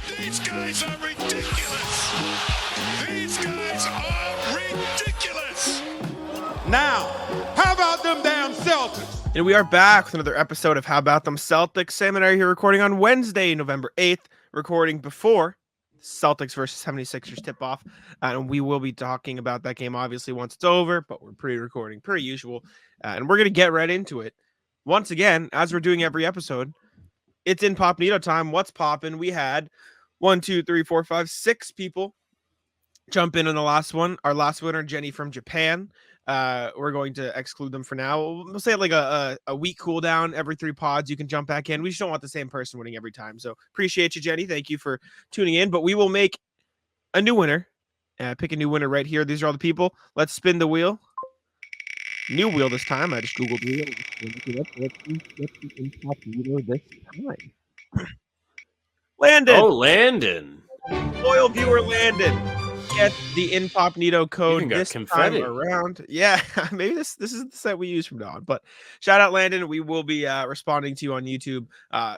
These guys are ridiculous. These guys are ridiculous. Now, how about them damn Celtics? And we are back with another episode of How About Them Celtics. Sam and I are here recording on Wednesday, November 8th, recording before Celtics versus 76ers tip-off. And we will be talking about that game, obviously, once it's over, but we're pre-recording, per usual. And we're going to get right into it. Once again, as we're doing every episode, it's in Popnito time. What's poppin'? We had 6 people jump in on the last one. Our last winner, Jenny from Japan. We're going to exclude them for now. We'll say like a week cooldown every 3 pods. You can jump back in. We just don't want the same person winning every time. So appreciate you, Jenny. Thank you for tuning in. But we will make a new winner. Pick a new winner right here. These are all the people. Let's spin the wheel. New wheel this time. I just Googled wheel. Let's get the incognito this time. Landon. Oh, Landon. Loyal viewer Landon. Get the incognito code this confetti time around. Yeah, maybe this is the set we use from now on. But shout out Landon. We will be responding to you on YouTube,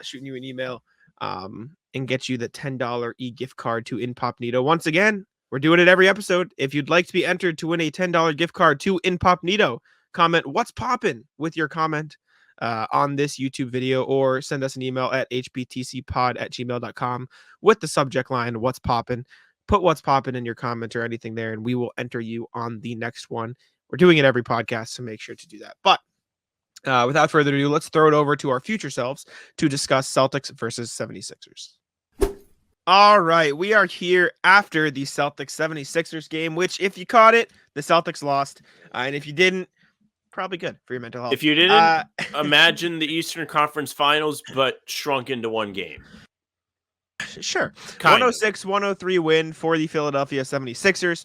shooting you an email, and get you the $10 e-gift card to Incognito. Once again, we're doing it every episode. If you'd like to be entered to win a $10 gift card to Incognito, comment "What's poppin" with your comment on this YouTube video, or send us an email at hbtcpod@gmail.com with the subject line "What's poppin." Put "What's poppin" in your comment or anything there, and we will enter you on the next one. We're doing it every podcast, so make sure to do that. But without further ado, let's throw it over to our future selves to discuss Celtics versus 76ers. All right, we are here after the Celtics 76ers game, which if you caught it, the Celtics lost. And if you didn't, probably good for your mental health. If you didn't, imagine the Eastern Conference Finals, but shrunk into one game. Sure. Kind 106-103 win for the Philadelphia 76ers.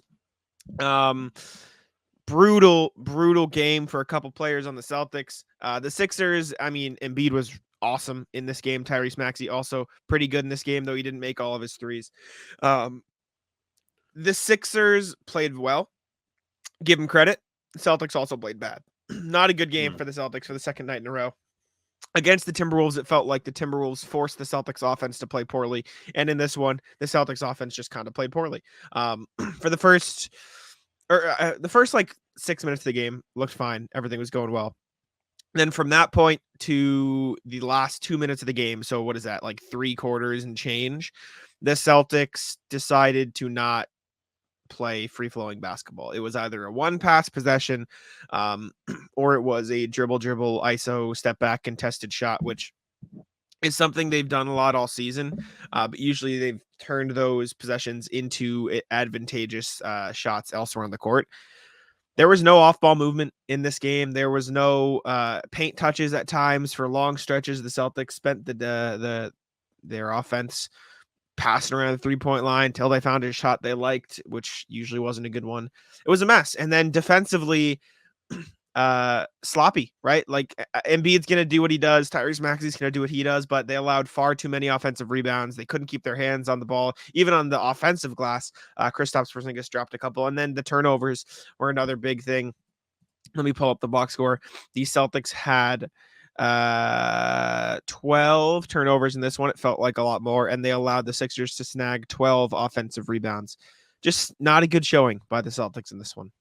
Brutal game for a couple players on the Celtics. The Sixers, I mean, Embiid was awesome in this game. Tyrese Maxey also pretty good in this game, though he didn't make all of his threes. The Sixers played well. Give them credit. The Celtics also played bad. Not a good game for the Celtics for the second night in a row. Against the Timberwolves, it felt like the Timberwolves forced the Celtics offense to play poorly. And in this one, the Celtics offense just kind of played poorly. For the first like 6 minutes of the game, looked fine. Everything was going well. Then from that point to the last 2 minutes of the game, so what is that, like 3 quarters and change, the Celtics decided to not play free-flowing basketball. It was either a one-pass possession or it was a dribble, ISO, step-back, contested shot, which is something they've done a lot all season. But usually they've turned those possessions into advantageous shots elsewhere on the court. There was no off-ball movement in this game. There was no paint touches at times for long stretches. The Celtics spent their offense passing around the 3-point line until they found a shot they liked, which usually wasn't a good one. It was a mess. And then defensively, sloppy, right? Like Embiid's going to do what he does. Tyrese Maxey's going to do what he does, but they allowed far too many offensive rebounds. They couldn't keep their hands on the ball. Even on the offensive glass, Kristaps Porzingis dropped a couple. And then the turnovers were another big thing. Let me pull up the box score. The Celtics had 12 turnovers in this one. It felt like a lot more, and they allowed the Sixers to snag 12 offensive rebounds. Just not a good showing by the Celtics in this one.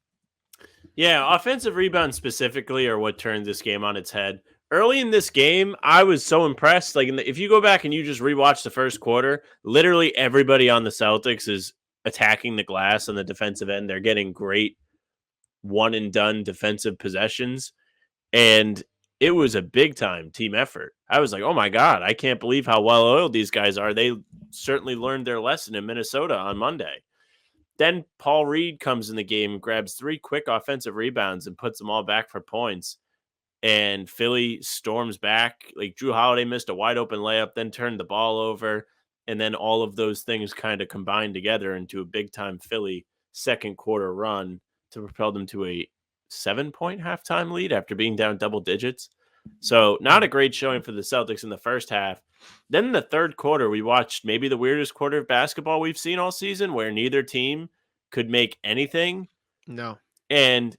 Yeah, offensive rebounds specifically are what turned this game on its head. Early in this game, I was so impressed. Like, if you go back and you just rewatch the first quarter, literally everybody on the Celtics is attacking the glass on the defensive end. They're getting great one-and-done defensive possessions, and it was a big-time team effort. I was like, oh, my God, I can't believe how well-oiled these guys are. They certainly learned their lesson in Minnesota on Monday. Then Paul Reed comes in the game, grabs 3 quick offensive rebounds and puts them all back for points. And Philly storms back. Like, Jrue Holiday missed a wide-open layup, then turned the ball over. And then all of those things kind of combined together into a big-time Philly second-quarter run to propel them to a 7-point halftime lead after being down double digits. So not a great showing for the Celtics in the first half. Then in the third quarter, we watched maybe the weirdest quarter of basketball we've seen all season, where neither team could make anything. No. And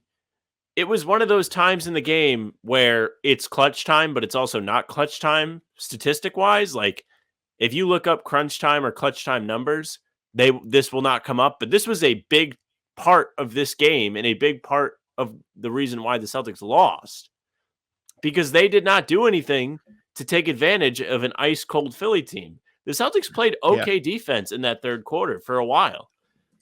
it was one of those times in the game where it's clutch time, but it's also not clutch time statistic-wise. Like, If you look up crunch time or clutch time numbers, this will not come up. But this was a big part of this game and a big part of the reason why the Celtics lost, because they did not do anything to take advantage of an ice cold Philly team. The Celtics played okay defense in that third quarter for a while.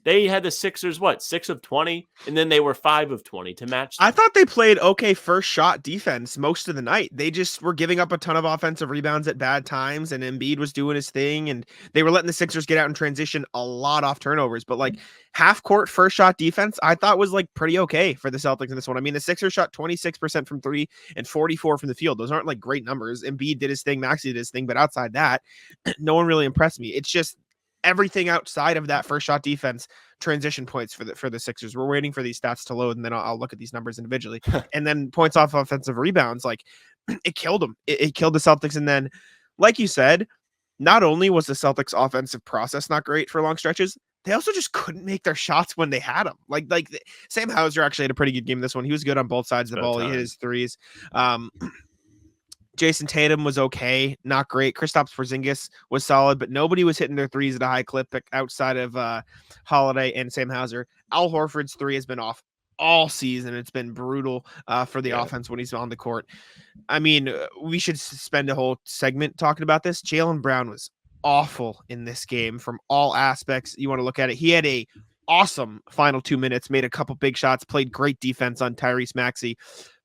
They had the Sixers, 6 of 20, and then they were 5 of 20 to match them. I thought they played okay first shot defense most of the night. They just were giving up a ton of offensive rebounds at bad times, and Embiid was doing his thing, and they were letting the Sixers get out in transition a lot off turnovers. But like half court first shot defense, I thought was like pretty okay for the Celtics in this one. I mean, the Sixers shot 26% from 3 and 44 from the field. Those aren't like great numbers. Embiid did his thing, Maxey did his thing, but outside that, no one really impressed me. It's just everything outside of that first shot defense, transition points for the Sixers. We're waiting for these stats to load, and then I'll look at these numbers individually. And then points off offensive rebounds, like it killed them. It killed the Celtics. And then, like you said, not only was the Celtics offensive process not great for long stretches, they also just couldn't make their shots when they had them. Like Sam Hauser actually had a pretty good game this one. He was good on both sides of the ball. He hit his threes. Jason Tatum was okay, not great. Kristaps Porzingis was solid, but nobody was hitting their threes at a high clip outside of Holiday and Sam Hauser. Al Horford's three has been off all season. It's been brutal for the offense when he's on the court. I mean, we should spend a whole segment talking about this. Jaylen Brown was awful in this game from all aspects you want to look at it. He had a awesome final 2 minutes, made a couple big shots, played great defense on Tyrese Maxey.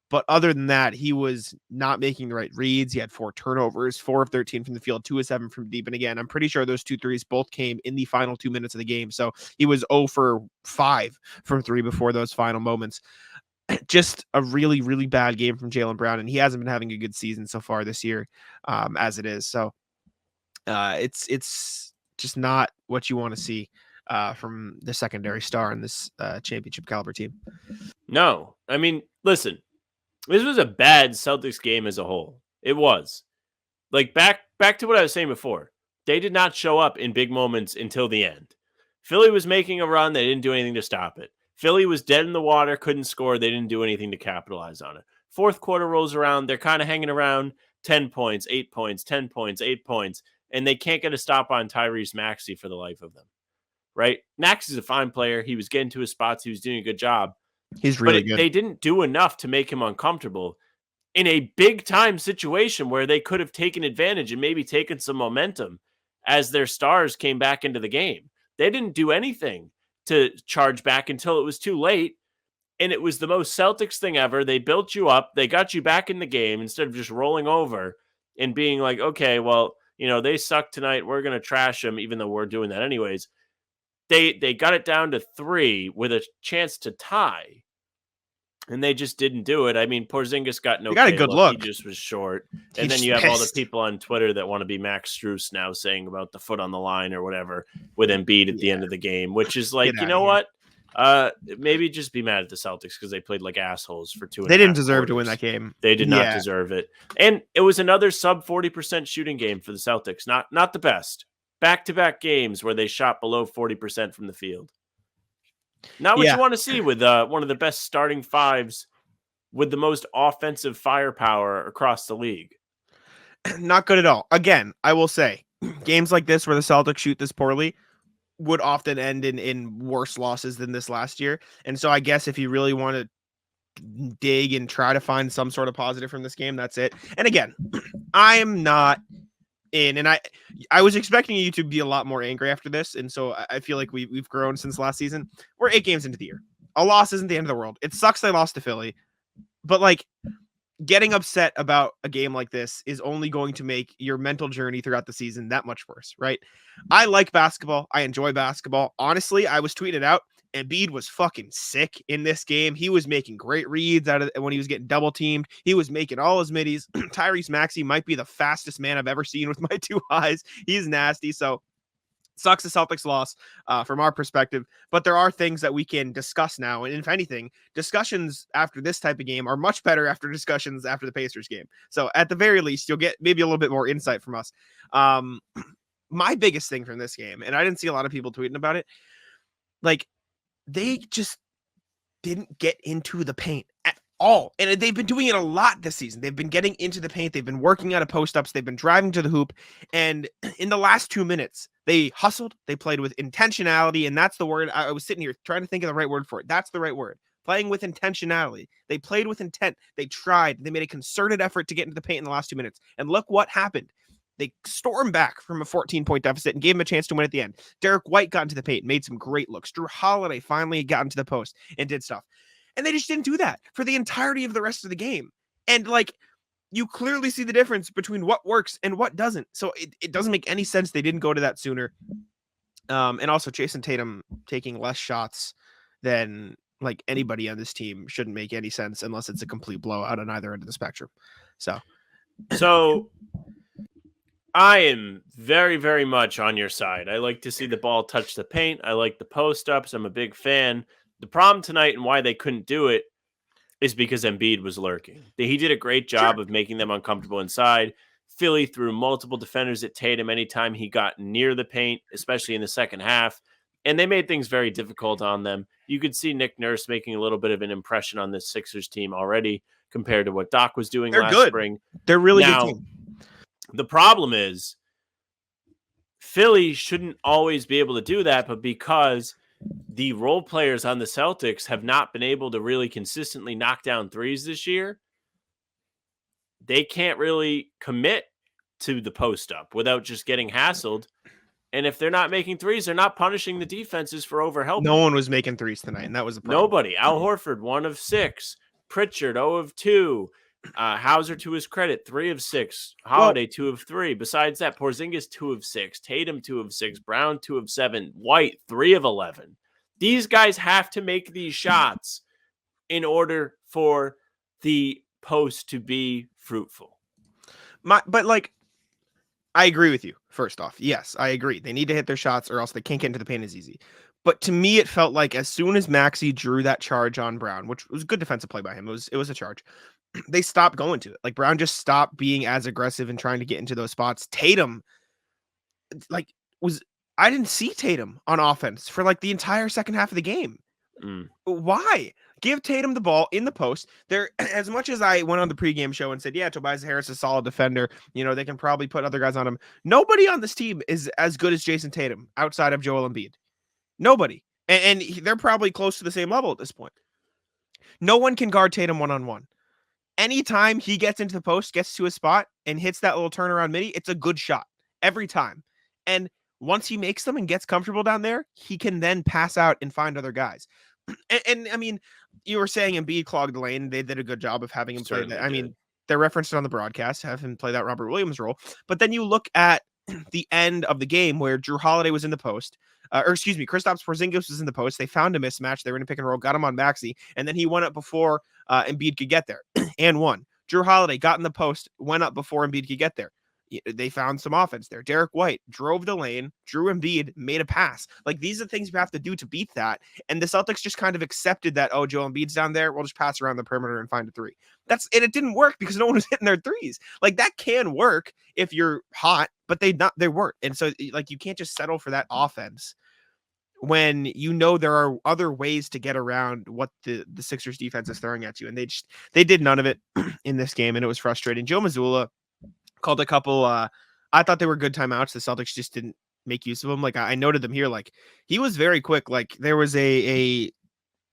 But other than that, he was not making the right reads. He had 4 turnovers, 4 of 13 from the field, 2 of 7 from deep. And again, I'm pretty sure those 2 threes both came in the final 2 minutes of the game. So he was 0 for 5 from 3 before those final moments. Just a really, really bad game from Jaylen Brown. And he hasn't been having a good season so far this year as it is. So it's just not what you want to see from the secondary star in this championship caliber team. No, I mean, listen. This was a bad Celtics game as a whole. It was. Like back to what I was saying before. They did not show up in big moments until the end. Philly was making a run. They didn't do anything to stop it. Philly was dead in the water, couldn't score. They didn't do anything to capitalize on it. Fourth quarter rolls around. They're kind of hanging around 10 points, 8 points, 10 points, 8 points, and they can't get a stop on Tyrese Maxey for the life of them. Right? Maxey's a fine player. He was getting to his spots. He was doing a good job. He's really good. They didn't do enough to make him uncomfortable in a big time situation where they could have taken advantage and maybe taken some momentum as their stars came back into the game. They didn't do anything to charge back until it was too late. And it was the most Celtics thing ever. They built you up. They got you back in the game instead of just rolling over and being like, okay, well, they suck tonight. We're going to trash them, even though we're doing that anyways. They got it down to 3 with a chance to tie, and they just didn't do it. I mean, Porzingis got got a good look. He just was short. And then you have all the people on Twitter that want to be Max Strus now saying about the foot on the line or whatever with Embiid at the end of the game, which is like, you know what? Maybe just be mad at the Celtics because they played like assholes for 2 and They a didn't half deserve quarters. to win that game. They did not deserve it. And it was another sub 40% shooting game for the Celtics. Not the best. Back-to-back games where they shot below 40% from the field. Not what you want to see with one of the best starting fives with the most offensive firepower across the league. Not good at all. Again, I will say, games like this where the Celtics shoot this poorly would often end in worse losses than this last year. And so I guess if you really want to dig and try to find some sort of positive from this game, that's it. And again, I am not in, and I was expecting you to be a lot more angry after this, and so I feel like we've grown since last season. We're 8 games into the year. A loss isn't the end of the world. It sucks they lost to Philly, but like getting upset about a game like this is only going to make your mental journey throughout the season that much worse, right? I like basketball. I enjoy basketball. Honestly, I was tweeting it out. Embiid was fucking sick in this game. He was making great reads out of when he was getting double teamed. He was making all his middies. Tyrese Maxey might be the fastest man I've ever seen with my 2 eyes. He's nasty. So sucks the Celtics loss from our perspective, but there are things that we can discuss now. And if anything, discussions after this type of game are much better after discussions after the Pacers game. So at the very least, you'll get maybe a little bit more insight from us. My biggest thing from this game, and I didn't see a lot of people tweeting about it, like, they just didn't get into the paint at all. And they've been doing it a lot this season. They've been getting into the paint. They've been working out of post-ups. They've been driving to the hoop. And in the last 2 minutes, they hustled. They played with intentionality. And that's the word. I was sitting here trying to think of the right word for it. That's the right word. Playing with intentionality. They played with intent. They tried. They made a concerted effort to get into the paint in the last 2 minutes. And look what happened. They stormed back from a 14-point deficit and gave him a chance to win at the end. Derek White got into the paint, made some great looks. Jrue Holiday finally got into the post and did stuff. And they just didn't do that for the entirety of the rest of the game. And like, you clearly see the difference between what works and what doesn't. So it doesn't make any sense they didn't go to that sooner. And also Jason Tatum taking less shots than like anybody on this team shouldn't make any sense unless it's a complete blowout on either end of the spectrum. So I am very, very much on your side. I like to see the ball touch the paint. I like the post-ups. I'm a big fan. The problem tonight and why they couldn't do it is because Embiid was lurking. He did a great job of making them uncomfortable inside. Philly threw multiple defenders at Tatum anytime he got near the paint, especially in the second half. And they made things very difficult on them. You could see Nick Nurse making a little bit of an impression on this Sixers team already compared to what Doc was doing last spring. They're really good team. The problem is Philly shouldn't always be able to do that, but because the role players on the Celtics have not been able to really consistently knock down threes this year, they can't really commit to the post up without just getting hassled. And if they're not making threes, they're not punishing the defenses for overhelping. No one was making threes tonight, and that was the problem. Nobody. Al Horford, 1 of 6. Pritchard, 0 of 2. Hauser, to his credit, 3 of 6. Holiday, 2 of 3. Besides that, Porzingis, 2 of 6. Tatum, 2 of 6. Brown, 2 of 7. White, 3 of 11. These guys have to make these shots in order for the post to be fruitful. But like, I agree with you. First off, yes, I agree. They need to hit their shots or else they can't get into the paint as easy. But to me, it felt like as soon as Maxey drew that charge on Brown, which was a good defensive play by him, it was a charge. They stopped going to it. Like Brown just stopped being as aggressive and trying to get into those spots. Tatum, I didn't see Tatum on offense for like the entire second half of the game. Why? Give Tatum the ball in the post. There, as much as I went on the pregame show and said, yeah, Tobias Harris is a solid defender. You know, they can probably put other guys on him. Nobody on this team is as good as Jason Tatum outside of Joel Embiid. Nobody. And they're probably close to the same level at this point. No one can guard Tatum one-on-one. Anytime he gets into the post, gets to a spot, and hits that little turnaround midi, it's a good shot. Every time. And once he makes them and gets comfortable down there, he can then pass out and find other guys. And I mean, you were saying Embiid clogged the lane. They did a good job of having him play that. I mean, they referenced it on the broadcast, have him play that Robert Williams role. But then you look at the end of the game where Jrue Holiday was in the post, Kristaps Porzingis was in the post. They found a mismatch. They were in a pick and roll, got him on Maxey, and then he went up before Embiid could get there and won. Jrue Holiday got in the post, went up before Embiid could get there. They found some offense there. Derek White drove the lane. Jrue Embiid made a pass. Like, these are the things you have to do to beat that. And the Celtics just kind of accepted that, oh, Joel Embiid's down there. We'll just pass around the perimeter and find a three. And it didn't work because no one was hitting their threes. Like, that can work if you're hot, but they weren't. And so, like, you can't just settle for that offense when you know there are other ways to get around what the Sixers defense is throwing at you. And they did none of it in this game, and it was frustrating. Joe Mazzulla called a couple, I thought they were good timeouts. The Celtics just didn't make use of them. Like, I noted them here. Like, he was very quick. Like, there was a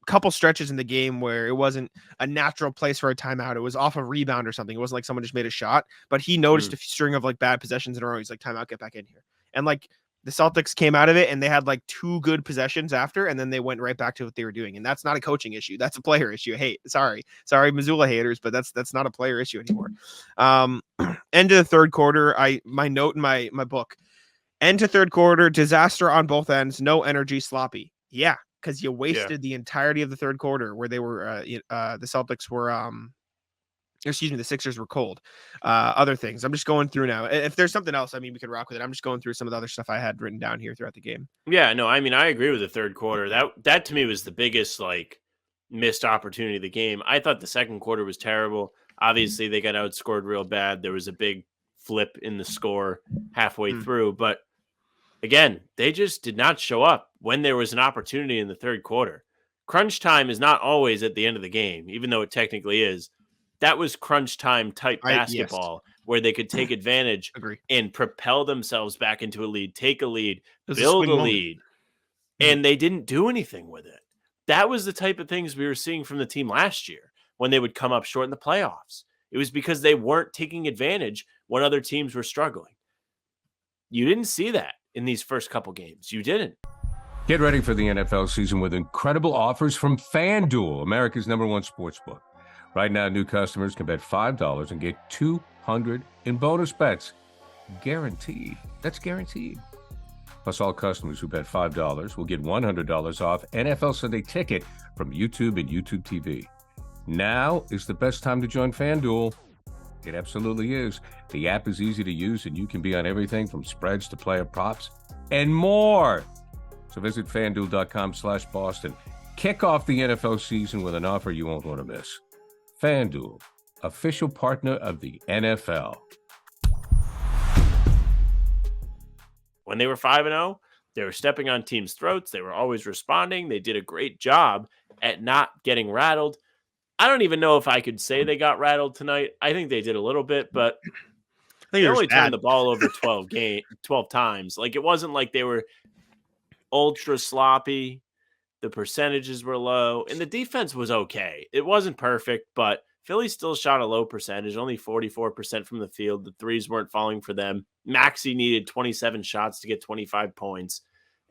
couple stretches in the game where it wasn't a natural place for a timeout. It was off a rebound or something. It wasn't like someone just made a shot, but he noticed a string of like bad possessions in a row. He's like, timeout, get back in here. And like, the Celtics came out of it and they had like 2 good possessions after, and then they went right back to what they were doing. And that's not a coaching issue. That's a player issue. Hey, sorry, Missoula haters, but that's not a player issue anymore. End of the third quarter. My note in my book, end to third quarter, disaster on both ends, no energy, sloppy. Yeah. Cause you wasted the entirety of the third quarter where they were, the Celtics were, the Sixers were cold. Other things. I'm just going through now. If there's something else, I mean, we could rock with it. I'm just going through some of the other stuff I had written down here throughout the game. Yeah, no, I mean, I agree with the third quarter. That to me was the biggest like missed opportunity of the game. I thought the second quarter was terrible. Obviously, they got outscored real bad. There was a big flip in the score halfway through, but again, they just did not show up when there was an opportunity in the third quarter. crunch time is not always at the end of the game, even though it technically is. That was crunch time type Yes. basketball where they could take advantage Agree. and propel themselves back into a lead, take a lead, was a build swing a moment. lead, and they didn't do anything with it. That was the type of things we were seeing from the team last year when they would come up short in the playoffs. It was because they weren't taking advantage when other teams were struggling. You didn't see that in these first couple games. You didn't. Get ready for the NFL season with incredible offers from FanDuel, America's #1 sportsbook. Right now, new customers can bet $5 and get $200 in bonus bets. Guaranteed. That's guaranteed. Plus, all customers who bet $5 will get $100 off NFL Sunday Ticket from YouTube and YouTube TV. Now is the best time to join FanDuel. It absolutely is. The app is easy to use, and you can be on everything from spreads to player props and more. So visit FanDuel.com/Boston. Kick off the NFL season with an offer you won't want to miss. FanDuel, official partner of the NFL. When they were 5-0, they were stepping on teams' throats. They were always responding. They did a great job at not getting rattled. I don't even know if I could say they got rattled tonight. I think they did a little bit, but they only turned the ball over 12 times. Like, it wasn't like they were ultra sloppy. The percentages were low, and the defense was okay. It wasn't perfect, but Philly still shot a low percentage, only 44% from the field. The threes weren't falling for them. Maxey needed 27 shots to get 25 points.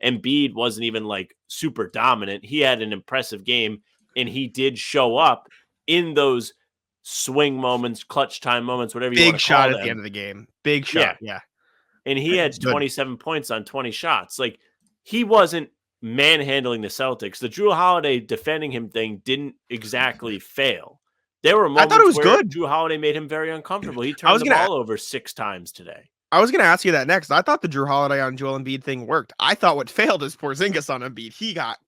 Embiid wasn't even like super dominant. He had an impressive game, and he did show up in those swing moments, clutch time moments, whatever you want to call them. Big shot at the end of the game. Big shot, yeah. And he had 27 points on 20 shots. Like, he wasn't manhandling the Celtics. The Jrue Holiday defending him thing didn't exactly fail. There were moments where good. Jrue Holiday made him very uncomfortable. He turned the ball over 6 times today. I was going to ask you that next. I thought the Jrue Holiday on Joel Embiid thing worked. I thought what failed is Porzingis on Embiid. He got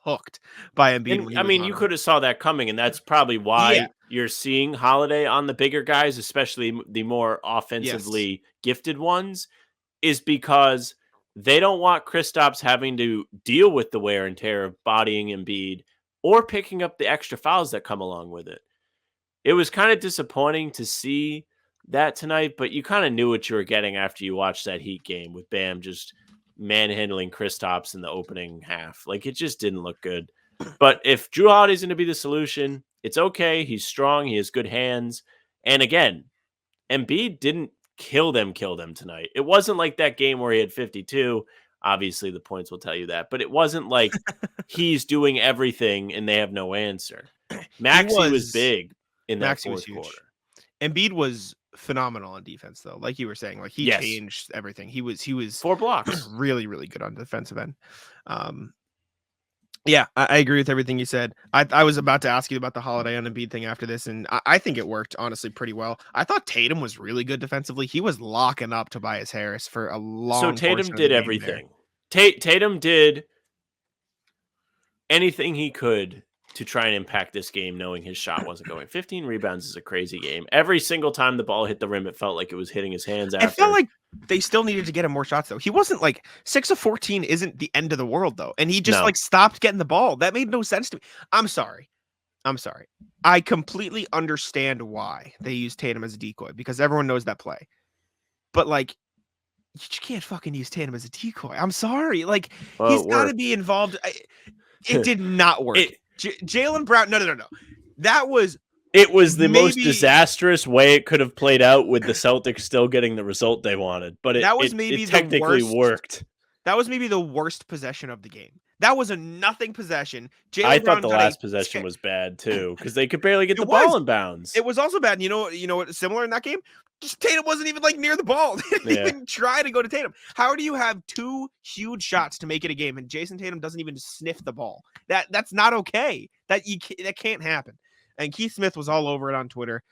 cooked by Embiid. And, I mean, you could have saw that coming, and that's probably why you're seeing Holiday on the bigger guys, especially the more offensively gifted ones, is because they don't want Kristaps having to deal with the wear and tear of bodying Embiid or picking up the extra fouls that come along with it. It was kind of disappointing to see that tonight, but you kind of knew what you were getting after you watched that Heat game with Bam just manhandling Kristaps in the opening half. Like, it just didn't look good. But if Jrue Holiday's going to be the solution, it's okay. He's strong. He has good hands. And again, Embiid didn't kill them tonight. It wasn't like that game where he had 52. Obviously, the points will tell you that. But it wasn't like he's doing everything and they have no answer. Maxey was big in that fourth quarter. Embiid was phenomenal on defense, though. Like you were saying, like he changed everything. He was 4 blocks. really, really good on the defensive end. Yeah, I agree with everything you said. I was about to ask you about the Holiday on Embiid thing after this, and I think it worked, honestly, pretty well. I thought Tatum was really good defensively. He was locking up Tobias Harris for a long time. So Tatum did everything. Tatum did anything he could to try and impact this game, knowing his shot wasn't going. 15 rebounds is a crazy game. Every single time the ball hit the rim, it felt like it was hitting his hands after. It felt like they still needed to get him more shots, though. He wasn't like 6 of 14 isn't the end of the world, though. And he just like stopped getting the ball. That made no sense to me. I'm sorry. I completely understand why they use Tatum as a decoy, because everyone knows that play. But like, you can't fucking use Tatum as a decoy. I'm sorry. Like, he's got to be involved. It did not work. Jaylen Brown. No. It was the most disastrous way it could have played out, with the Celtics still getting the result they wanted. But it technically worked. That was maybe the worst possession of the game. That was a nothing possession. I thought the last possession was bad too, because they could barely get the ball in bounds. It was also bad. You know what? Similar in that game, just Tatum wasn't even like near the ball. They didn't even try to go to Tatum. How do you have 2 huge shots to make it a game, and Jason Tatum doesn't even sniff the ball? That's not okay. That can't happen. And Keith Smith was all over it on Twitter.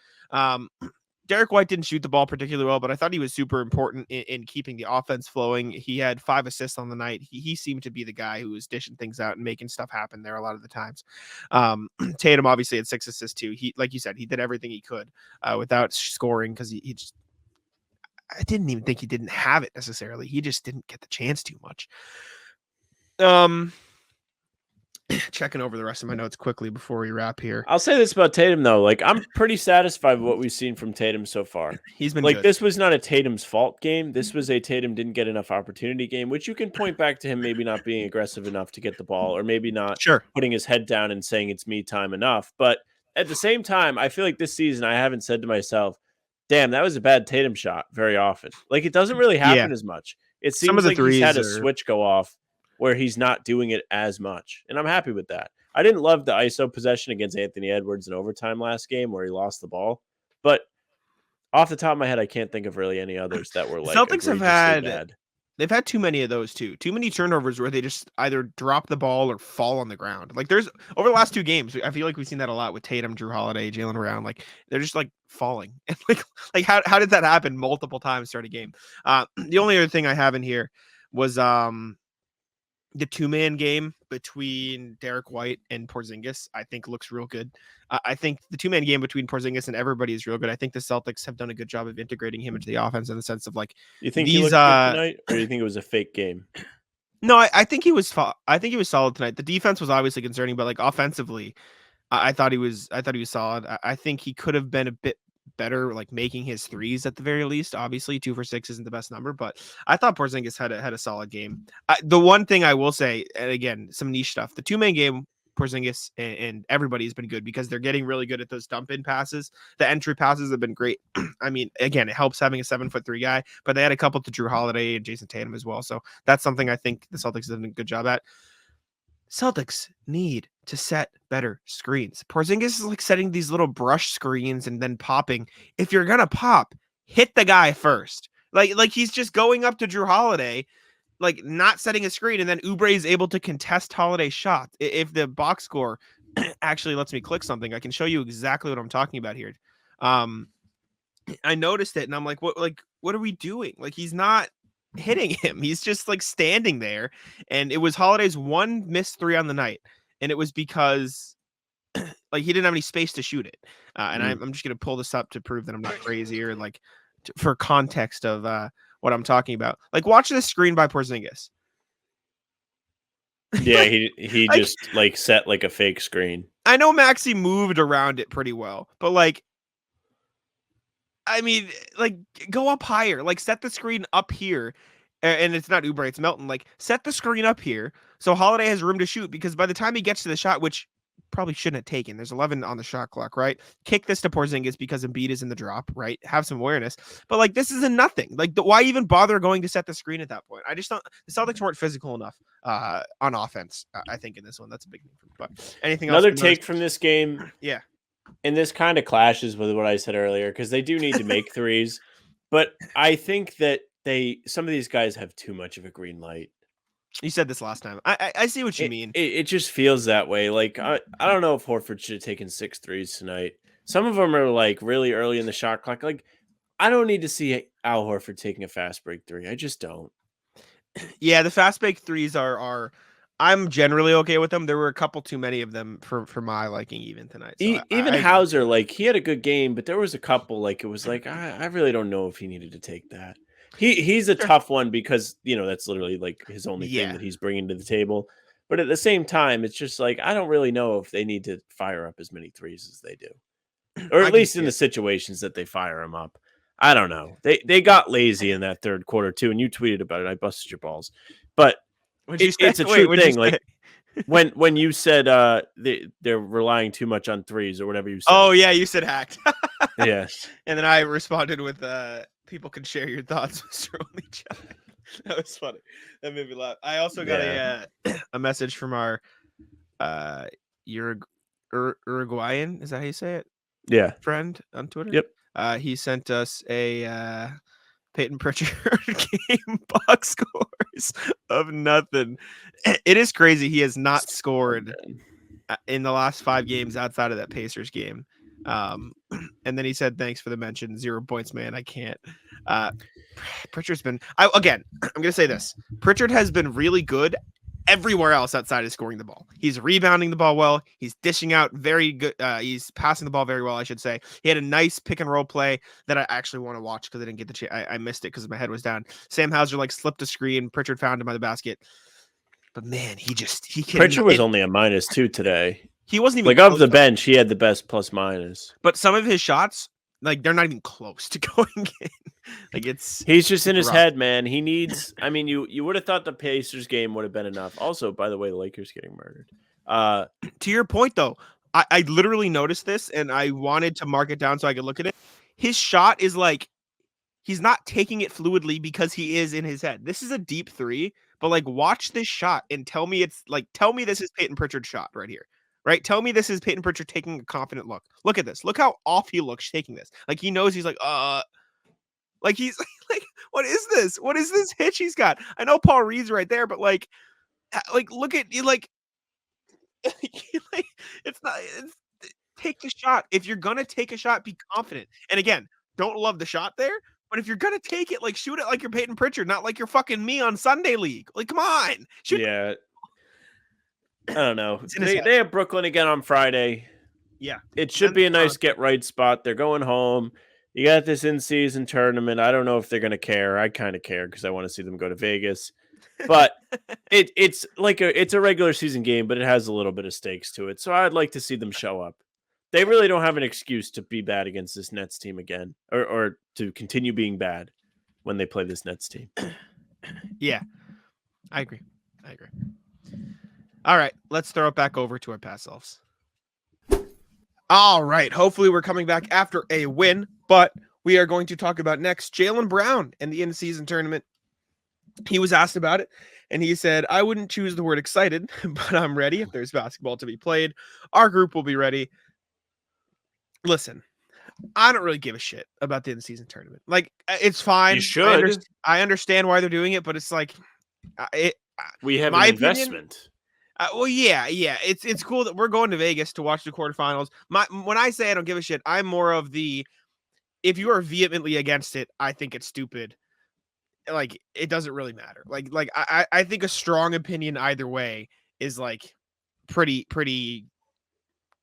Derek White didn't shoot the ball particularly well, but I thought he was super important in keeping the offense flowing. He had 5 assists on the night. He seemed to be the guy who was dishing things out and making stuff happen there a lot of the times. Tatum obviously had 6 assists too. He, like you said, he did everything he could without scoring, because he just, I didn't even think he didn't have it necessarily. He just didn't get the chance too much. checking over the rest of my notes quickly before we wrap here. I'll say this about Tatum, though. Like, I'm pretty satisfied with what we've seen from Tatum so far. He's been Like, good. this was not a Tatum's fault game. This was a Tatum didn't get enough opportunity game, which you can point back to him maybe not being aggressive enough to get the ball, or maybe not Sure. putting his head down and saying it's me time enough. But at the same time, I feel like this season I haven't said to myself, damn, that was a bad Tatum shot very often. Like, it doesn't really happen as much. It Some of seems the like he's had a threes are- switch go off where he's not doing it as much. And I'm happy with that. I didn't love the ISO possession against Anthony Edwards in overtime last game where he lost the ball. But off the top of my head, I can't think of really any others that were like Celtics have egregiously had- bad. They've had too many of those too. Too many turnovers where they just either drop the ball or fall on the ground. Like there's over the last 2 games, I feel like we've seen that a lot with Tatum, Jrue Holiday, Jaylen Brown. Like they're just like falling. And like how did that happen multiple times during a game? The only other thing I have in here was the 2-man game between Derek White and Porzingis. I think looks real good. I think the 2-man game between Porzingis and everybody is real good. I think the Celtics have done a good job of integrating him into the offense in the sense of like You think he these, looked good tonight, or do you think it was a fake game? No, I think he was. I think he was solid tonight. The defense was obviously concerning, but like offensively, I thought he was. I thought he was solid. I think he could have been a bit better, like making his threes at the very least. Obviously, 2 for 6 isn't the best number, but I thought Porzingis had a solid game. The one thing I will say, and again, some niche stuff. The 2-man game, Porzingis and everybody has been good because they're getting really good at those dump in passes. The entry passes have been great. I mean, again, it helps having a 7'3" guy, but they had a couple to Jrue Holiday and Jason Tatum as well. So that's something I think the Celtics have done a good job at. Celtics need to set better screens. Porzingis is like setting these little brush screens and then popping. If you're gonna pop, hit the guy first. Like he's just going up to Jrue Holiday, like not setting a screen, and then Oubre is able to contest Holiday's shot. If the box score actually lets me click something, I can show you exactly what I'm talking about here. I noticed it, and I'm like, what are we doing? Like he's not hitting him. He's just like standing there, and it was Holiday's 1 missed 3 on the night, and it was because like he didn't have any space to shoot it. And I'm just gonna pull this up to prove that I'm not crazy or like for context of what I'm talking about. Like watch this screen by Porzingis. Yeah, he Like- just like set like a fake screen. I know Maxey moved around it pretty well, but like, I mean, like go up higher, like set the screen up here. And it's not Oubre, it's Melton. Like set the screen up here so Holiday has room to shoot, because by the time he gets to the shot, which probably shouldn't have taken, there's 11 on the shot clock, right? Kick this to Porzingis because Embiid is in the drop, right? Have some awareness. But like this is a nothing. Like why even bother going to set the screen at that point? I just don't. The Celtics weren't physical enough on offense. I think in this one, that's a big thing for me. But anything else? Another take from this game. Yeah. And this kind of clashes with what I said earlier because they do need to make threes, but I think that some of these guys have too much of a green light. You said this last time. I see what you mean. It just feels that way. Like I don't know if Horford should have taken 6 threes tonight. Some of them are like really early in the shot clock. Like I don't need to see Al Horford taking a fast break 3. I just don't. Yeah, the fast break threes are. I'm generally okay with them. There were a couple too many of them for my liking even tonight. So Even I Hauser, like he had a good game, but there was a couple like it was like I really don't know if he needed to take that. He's a tough one because that's literally like his only thing that he's bringing to the table. But at the same time, it's just like I don't really know if they need to fire up as many threes as they do, or at least in the situations that they fire them up. I don't know. They got lazy in that third quarter too, and you tweeted about it. I busted your balls, but it's a true thing. Like when you said they're relying too much on threes or whatever you said. Oh yeah, you said hacked. Yes. And then I responded with people can share your thoughts, Mr. Only Child. That was funny. That made me laugh. I also got a message from our Uruguayan, is that how you say it? Yeah. Friend on Twitter. Yep. He sent us a Peyton Pritchard game box scores of nothing. It is crazy. He has not scored in the last 5 games outside of that Pacers game. And then he said, thanks for the mention. 0 points, man. I can't. Pritchard's been, I'm going to say this. Pritchard has been really good everywhere else outside of scoring the ball. He's rebounding the ball well. He's dishing out very good. He's passing the ball very well, I should say. He had a nice pick and roll play that I actually want to watch because I didn't get the chance. I missed it because my head was down. Sam Hauser slipped a screen. Pritchard found him by the basket. But man, he can. Pritchard was only a -2 today. He wasn't even Like off close, the though. bench, he had the best plus-minus. But some of his shots, like they're not even close to going in. Like He's just in his rough. head, man. He needs. I mean, you would have thought the Pacers game would have been enough. Also, by the way, the Lakers getting murdered. To your point, though, I literally noticed this, and I wanted to mark it down so I could look at it. His shot is like he's not taking it fluidly because he is in his head. This is a deep three, but like watch this shot and tell me this is Peyton Pritchard's shot right here. Right? Tell me this is Peyton Pritchard taking a confident look. Look at this. Look how off he looks taking this. Like he knows he's like he's like, what is this? What is this hitch he's got? I know Paul Reed's right there, but like look at you like take the shot. If you're gonna take a shot, be confident. And again, don't love the shot there, but if you're gonna take it, like shoot it like you're Peyton Pritchard, not like you're fucking me on Sunday League. Like, come on. Shoot. Yeah. I don't know. They have Brooklyn again on Friday. Yeah. It should be a nice get right spot. They're going home. You got this in-season tournament. I don't know if they're going to care. I kind of care because I want to see them go to Vegas. But it's like it's a regular season game, but it has a little bit of stakes to it. So I'd like to see them show up. They really don't have an excuse to be bad against this Nets team again, or to continue being bad when they play this Nets team. Yeah, I agree. All right, let's throw it back over to our past selves. All right, hopefully we're coming back after a win, but we are going to talk about next Jaylen Brown and the in-season tournament. He was asked about it, and he said, I wouldn't choose the word excited, but I'm ready if there's basketball to be played. Our group will be ready. Listen, I don't really give a shit about the in-season tournament. Like, it's fine. You should. I understand why they're doing it, but it's like, we have my an opinion, investment. Well, yeah. It's cool that we're going to Vegas to watch the quarterfinals. When I say I don't give a shit, I'm more of the, if you are vehemently against it, I think it's stupid. Like, it doesn't really matter. Like I think a strong opinion either way is like pretty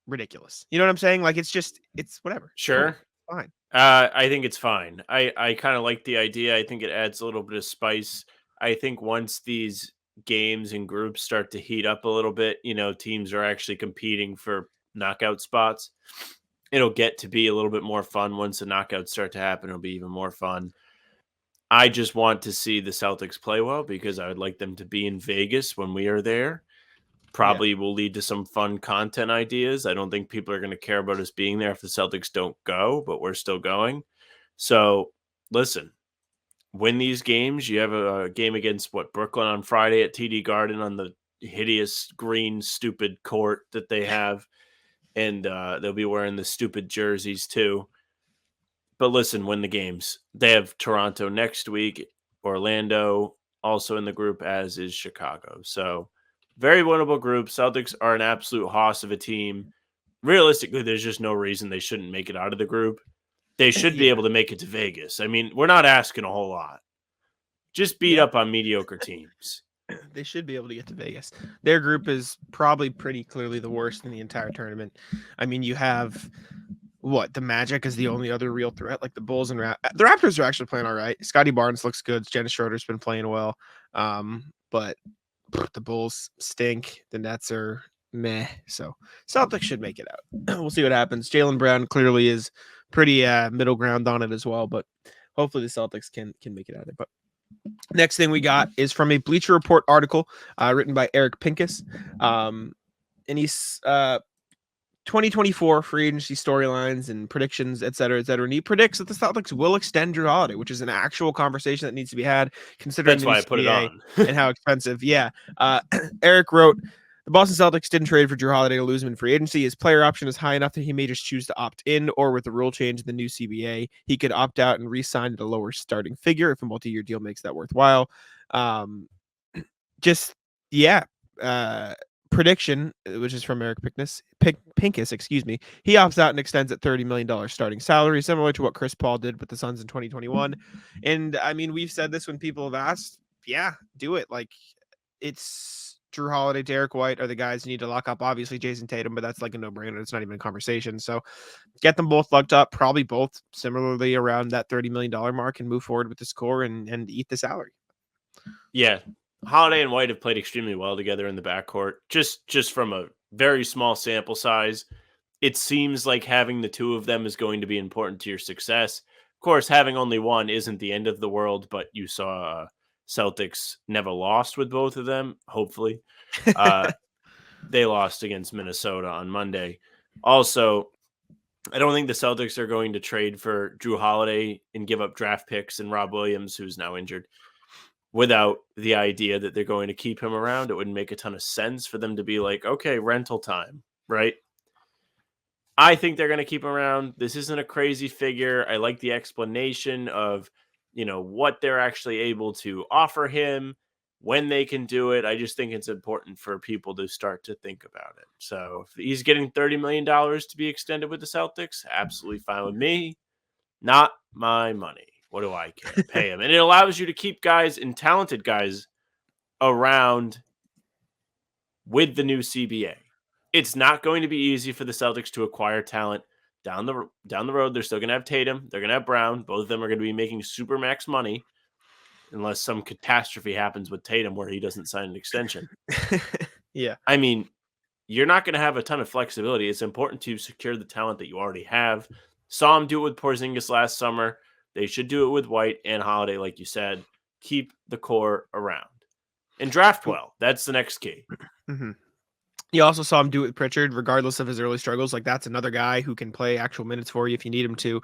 ridiculous. You know what I'm saying? Like, it's whatever. Sure. Cool. Fine. I think it's fine. I kind of like the idea. I think it adds a little bit of spice. I think once these games and groups start to heat up a little bit, teams are actually competing for knockout spots. It'll get to be a little bit more fun. Once the knockouts start to happen, it'll be even more fun. I just want to see the Celtics play well because I would like them to be in Vegas when we are there. Probably will lead to some fun content ideas. I don't think people are going to care about us being there if the Celtics don't go, but we're still going. So listen, win these games. You have a game against Brooklyn on Friday at TD Garden on the hideous green, stupid court that they have. And they'll be wearing the stupid jerseys too. But listen, win the games. They have Toronto next week, Orlando also in the group, as is Chicago. So very winnable group. Celtics are an absolute hoss of a team. Realistically, there's just no reason they shouldn't make it out of the group. They should be able to make it to Vegas. I mean, we're not asking a whole lot. Just beat up on mediocre teams. They should be able to get to Vegas. Their group is probably pretty clearly the worst in the entire tournament. I mean, you have the Magic is the only other real threat. Like the Bulls and the Raptors are actually playing all right. Scotty Barnes looks good. Dennis Schroeder's been playing well. But the Bulls stink. The Nets are meh. So Celtics should make it out. We'll see what happens. Jaylen Brown clearly is pretty middle ground on it as well, but hopefully the Celtics can make it out of there. But next thing we got is from a Bleacher Report article written by Eric Pincus. And he's 2024 free agency storylines and predictions, et cetera, et cetera. And he predicts that the Celtics will extend Jrue Holiday, which is an actual conversation that needs to be had, considering that's why I put it on and how expensive. Yeah. Eric wrote, the Boston Celtics didn't trade for Jrue Holiday to lose him in free agency. His player option is high enough that he may just choose to opt in, or with the rule change in the new CBA, he could opt out and re-sign at a lower starting figure if a multi-year deal makes that worthwhile. Prediction, which is from Eric Pincus, excuse me. He opts out and extends at $30 million starting salary, similar to what Chris Paul did with the Suns in 2021. And I mean, we've said this when people have asked, do it. Like, it's Jrue Holiday, Derek White are the guys you need to lock up. Obviously Jason Tatum, but that's like a no-brainer. It's not even a conversation. So get them both locked up, probably both similarly around that $30 million mark, and move forward with this core and eat the salary. Yeah, Holiday and White have played extremely well together in the backcourt. Just from a very small sample size, it seems like having the two of them is going to be important to your success. Of course, having only one isn't the end of the world, but you saw Celtics never lost with both of them, hopefully. They lost against Minnesota on Monday. Also, I don't think the Celtics are going to trade for Jrue Holiday and give up draft picks and Rob Williams, who's now injured, without the idea that they're going to keep him around. It wouldn't make a ton of sense for them to be like, okay, rental time, right? I think they're going to keep him around. This isn't a crazy figure. I like the explanation of, what they're actually able to offer him, when they can do it. I just think it's important for people to start to think about it. So if he's getting $30 million to be extended with the Celtics, absolutely fine with me. Not my money. What do I care? Pay him. And it allows you to keep guys and talented guys around with the new CBA. It's not going to be easy for the Celtics to acquire talent down the road. They're still going to have Tatum. They're going to have Brown. Both of them are going to be making super max money unless some catastrophe happens with Tatum where he doesn't sign an extension. Yeah. I mean, you're not going to have a ton of flexibility. It's important to secure the talent that you already have. Saw him do it with Porzingis last summer. They should do it with White and Holiday, like you said. Keep the core around. And draft well. That's the next key. Mm-hmm. You also saw him do it with Pritchard, regardless of his early struggles. Like, that's another guy who can play actual minutes for you if you need him to.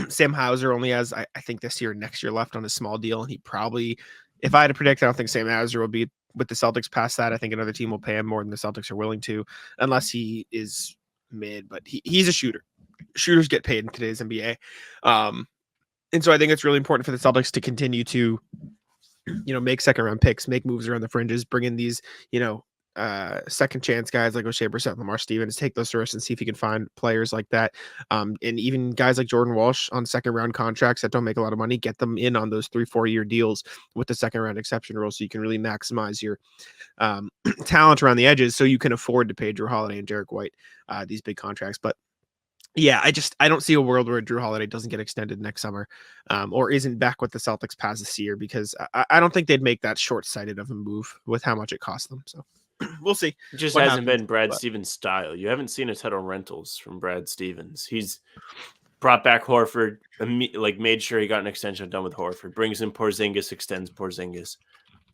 Sam Hauser only has, I think, next year left on his small deal. And he probably, if I had to predict, I don't think Sam Hauser will be with the Celtics past that. I think another team will pay him more than the Celtics are willing to, unless he is mid. But he's a shooter. Shooters get paid in today's NBA. And so I think it's really important for the Celtics to continue to, make second round picks, make moves around the fringes, bring in these, second chance guys like O'Shea Brissett and Lamar Stevens, take those risks and see if you can find players like that. And even guys like Jordan Walsh on second round contracts that don't make a lot of money, get them in on those 3-4 year deals with the second round exception rule. So you can really maximize your talent around the edges. So you can afford to pay Jrue Holiday and Derek White these big contracts. But yeah, I don't see a world where Jrue Holiday doesn't get extended next summer or isn't back with the Celtics past this year, because I don't think they'd make that short-sighted of a move with how much it costs them. So we'll see. It just hasn't been Brad Stevens' style. You haven't seen a ton of rentals from Brad Stevens. He's brought back Horford, made sure he got an extension done with Horford, brings in Porzingis, extends Porzingis.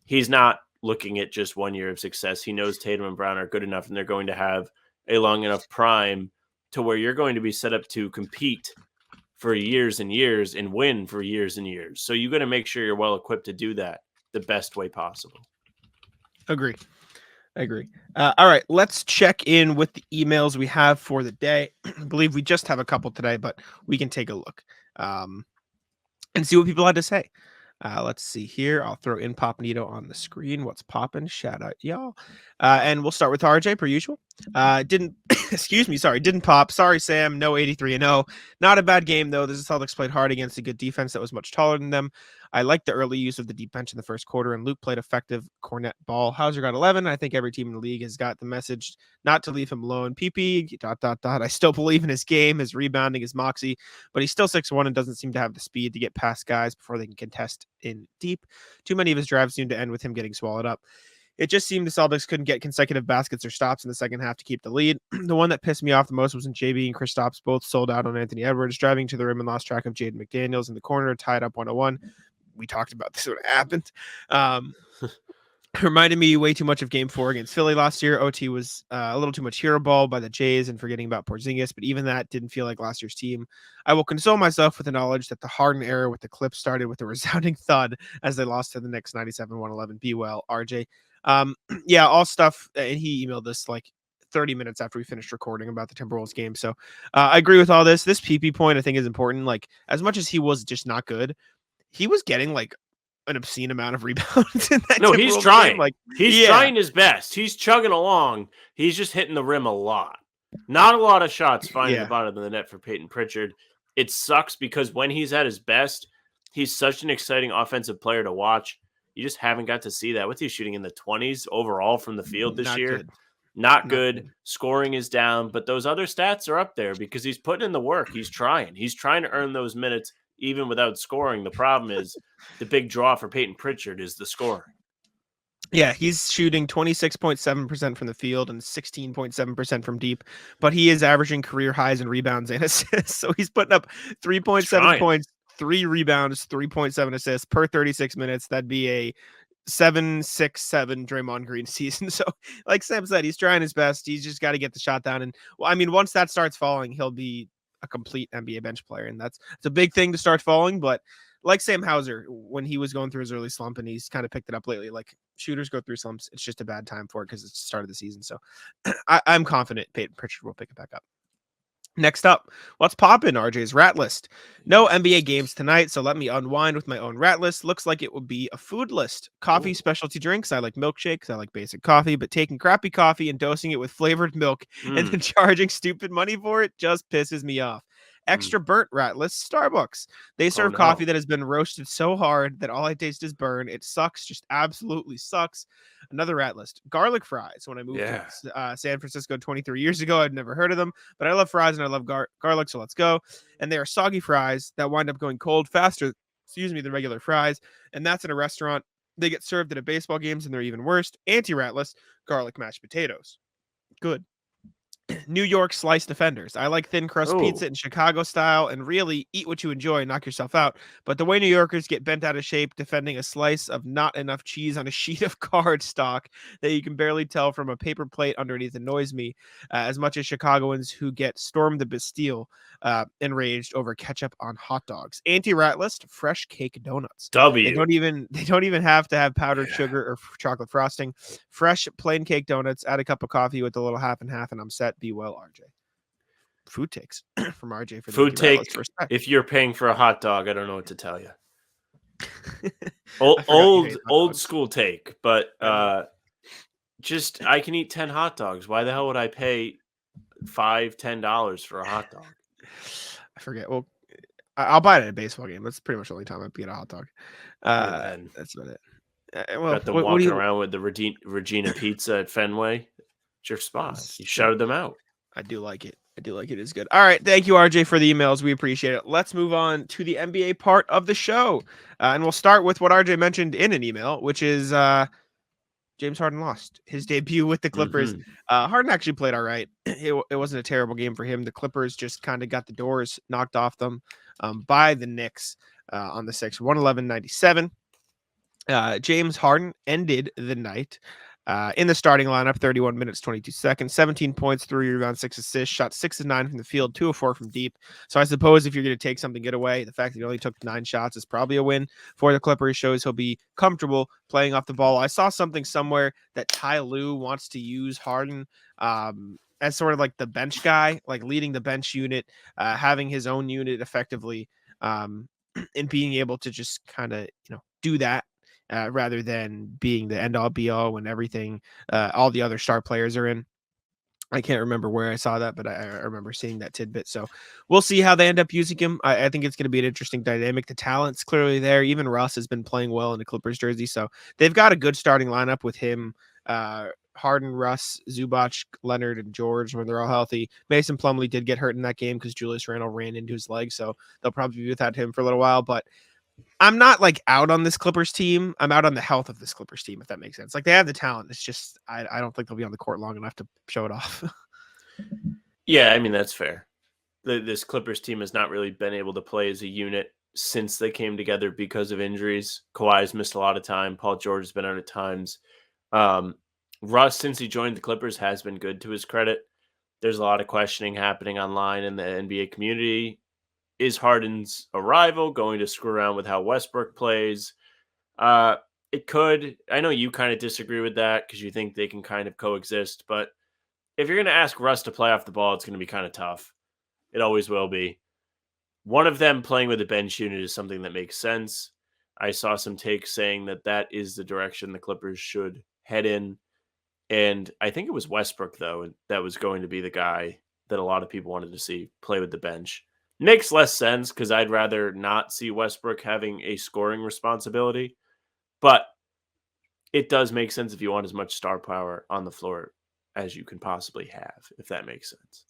He's not looking at just 1 year of success. He knows Tatum and Brown are good enough and they're going to have a long enough prime to where you're going to be set up to compete for years and years and win for years and years. So you got to make sure you're well equipped to do that the best way possible. Agree. All right, let's check in with the emails we have for the day. I believe we just have a couple today, but we can take a look and see what people had to say. Let's see here. I'll throw in Pop Nito on the screen. What's popping? Shout out, y'all. And we'll start with RJ per usual. Didn't pop. Sorry, Sam. No 83-0. Not a bad game, though. The Celtics played hard against a good defense that was much taller than them. I liked the early use of the deep bench in the first quarter, and Luke played effective Cornet ball. Hauser got 11. I think every team in the league has got the message not to leave him alone. PP, ... I still believe in his game, his rebounding, his moxie, but he's still 6'1" and doesn't seem to have the speed to get past guys before they can contest in deep. Too many of his drives seem to end with him getting swallowed up. It just seemed the Celtics couldn't get consecutive baskets or stops in the second half to keep the lead. The one that pissed me off the most was when JB and Kristaps both sold out on Anthony Edwards, driving to the rim and lost track of Jaden McDaniels in the corner, tied up 101. We talked about this when it happened. Reminded me way too much of Game 4 against Philly last year. OT was a little too much hero ball by the Jays and forgetting about Porzingis, but even that didn't feel like last year's team. I will console myself with the knowledge that the Harden era with the Clips started with a resounding thud as they lost to the Knicks 97-111. Be well, RJ. Yeah, all stuff. And he emailed this like 30 minutes after we finished recording about the Timberwolves game. So I agree with all this. This PP point I think is important. Like, as much as he was just not good, he was getting like an obscene amount of rebounds in that. No, Timberwolves he's trying. game. Like, he's trying his best. He's chugging along. He's just hitting the rim a lot. Not a lot of shots finding the bottom of the net for Peyton Pritchard. It sucks because when he's at his best, he's such an exciting offensive player to watch. You just haven't got to see that. What's he shooting in the 20s overall from the field this year? Good. Not good. Scoring is down, but those other stats are up there because he's putting in the work. He's trying. He's trying to earn those minutes even without scoring. The problem is the big draw for Peyton Pritchard is the scoring. Yeah, he's shooting 26.7% from the field and 16.7% from deep, but he is averaging career highs in rebounds and assists. So he's putting up 3.7 Trying. points, 3 rebounds, 3.7 assists per 36 minutes. That'd be a 7-6-7 Draymond Green season. So, like Sam said, he's trying his best. He's just got to get the shot down. And well, I mean, once that starts falling, he'll be a complete NBA bench player, and it's a big thing to start falling. But like Sam Hauser, when he was going through his early slump, and he's kind of picked it up lately. Like shooters go through slumps, it's just a bad time for it because it's the start of the season. So, I'm confident Peyton Pritchard will pick it back up. Next up, what's poppin'? RJ's rat list. No NBA games tonight, so let me unwind with my own rat list. Looks like it would be a food list. Coffee, Ooh. specialty drinks. I like milkshakes. I like basic coffee, but taking crappy coffee and dosing it with flavored milk and then charging stupid money for it just pisses me off. Extra burnt rat list. Starbucks. They serve coffee that has been roasted so hard that all I taste is burn. It sucks. Just absolutely sucks. Another rat list. Garlic fries. When I moved to San Francisco 23 years ago, I'd never heard of them, but I love fries and I love garlic, so let's go. And they are soggy fries that wind up going cold faster, than regular fries. And that's in a restaurant. They get served at baseball games and they're even worse. Anti-rat list. Garlic mashed potatoes. Good. New York sliced defenders. I like thin crust pizza in Chicago style and really eat what you enjoy and knock yourself out. But the way New Yorkers get bent out of shape defending a slice of not enough cheese on a sheet of cardstock that you can barely tell from a paper plate underneath annoys me as much as Chicagoans who get stormed the Bastille enraged over ketchup on hot dogs. Anti-rat list, fresh cake donuts. They don't even have to have powdered sugar or chocolate frosting. Fresh plain cake donuts, add a cup of coffee with a little half and half, and I'm set. Be well, RJ. Food takes from RJ for the food take. First If you're paying for a hot dog, I don't know what to tell you. old school take, but just I can eat 10 hot dogs. Why the hell would I pay $10 for a hot dog? I forget. Well, I'll buy it at a baseball game. That's pretty much the only time I'd get a hot dog. That's about it. Got them walking around with the Regina pizza at Fenway. It's your spot. You shouted them out. I do like it. It's good. All right. Thank you, RJ, for the emails. We appreciate it. Let's move on to the NBA part of the show. And we'll start with what RJ mentioned in an email, which is James Harden lost his debut with the Clippers. Harden actually played all right. It wasn't a terrible game for him. The Clippers just kind of got the doors knocked off them by the Knicks on the 6th, 111-97. James Harden ended the night in the starting lineup, 31 minutes, 22 seconds, 17 points, 3 rebounds, 6 assists, shot 6 of 9 from the field, 2 of 4 from deep. So I suppose if you're going to take something good away, the fact that he only took 9 shots is probably a win for the Clippers. Shows he'll be comfortable playing off the ball. I saw something somewhere that Ty Lue wants to use Harden as sort of like the bench guy, like leading the bench unit, having his own unit effectively, and being able to just kind of, do that. Rather than being the end-all be-all when everything, all the other star players are in. I can't remember where I saw that, but I remember seeing that tidbit. So we'll see how they end up using him. I think it's going to be an interesting dynamic. The talent's clearly there. Even Russ has been playing well in the Clippers jersey. So they've got a good starting lineup with him, Harden, Russ, Zubac, Leonard, and George when they're all healthy. Mason Plumlee did get hurt in that game because Julius Randle ran into his leg. So they'll probably be without him for a little while. But I'm not like out on this Clippers team. I'm out on the health of this Clippers team, if that makes sense. Like they have the talent. It's just I don't think they'll be on the court long enough to show it off. Yeah, I mean that's fair. This Clippers team has not really been able to play as a unit since they came together because of injuries. Kawhi's missed a lot of time. Paul George has been out at times. Russ, since he joined the Clippers, has been good to his credit. There's a lot of questioning happening online in the NBA community. Is Harden's arrival going to screw around with how Westbrook plays? It could. I know you kind of disagree with that because you think they can kind of coexist. But if you're going to ask Russ to play off the ball, it's going to be kind of tough. It always will be. One of them playing with a bench unit is something that makes sense. I saw some takes saying that is the direction the Clippers should head in. And I think it was Westbrook, though, that was going to be the guy that a lot of people wanted to see play with the bench. Makes less sense because I'd rather not see Westbrook having a scoring responsibility. But it does make sense if you want as much star power on the floor as you can possibly have, if that makes sense.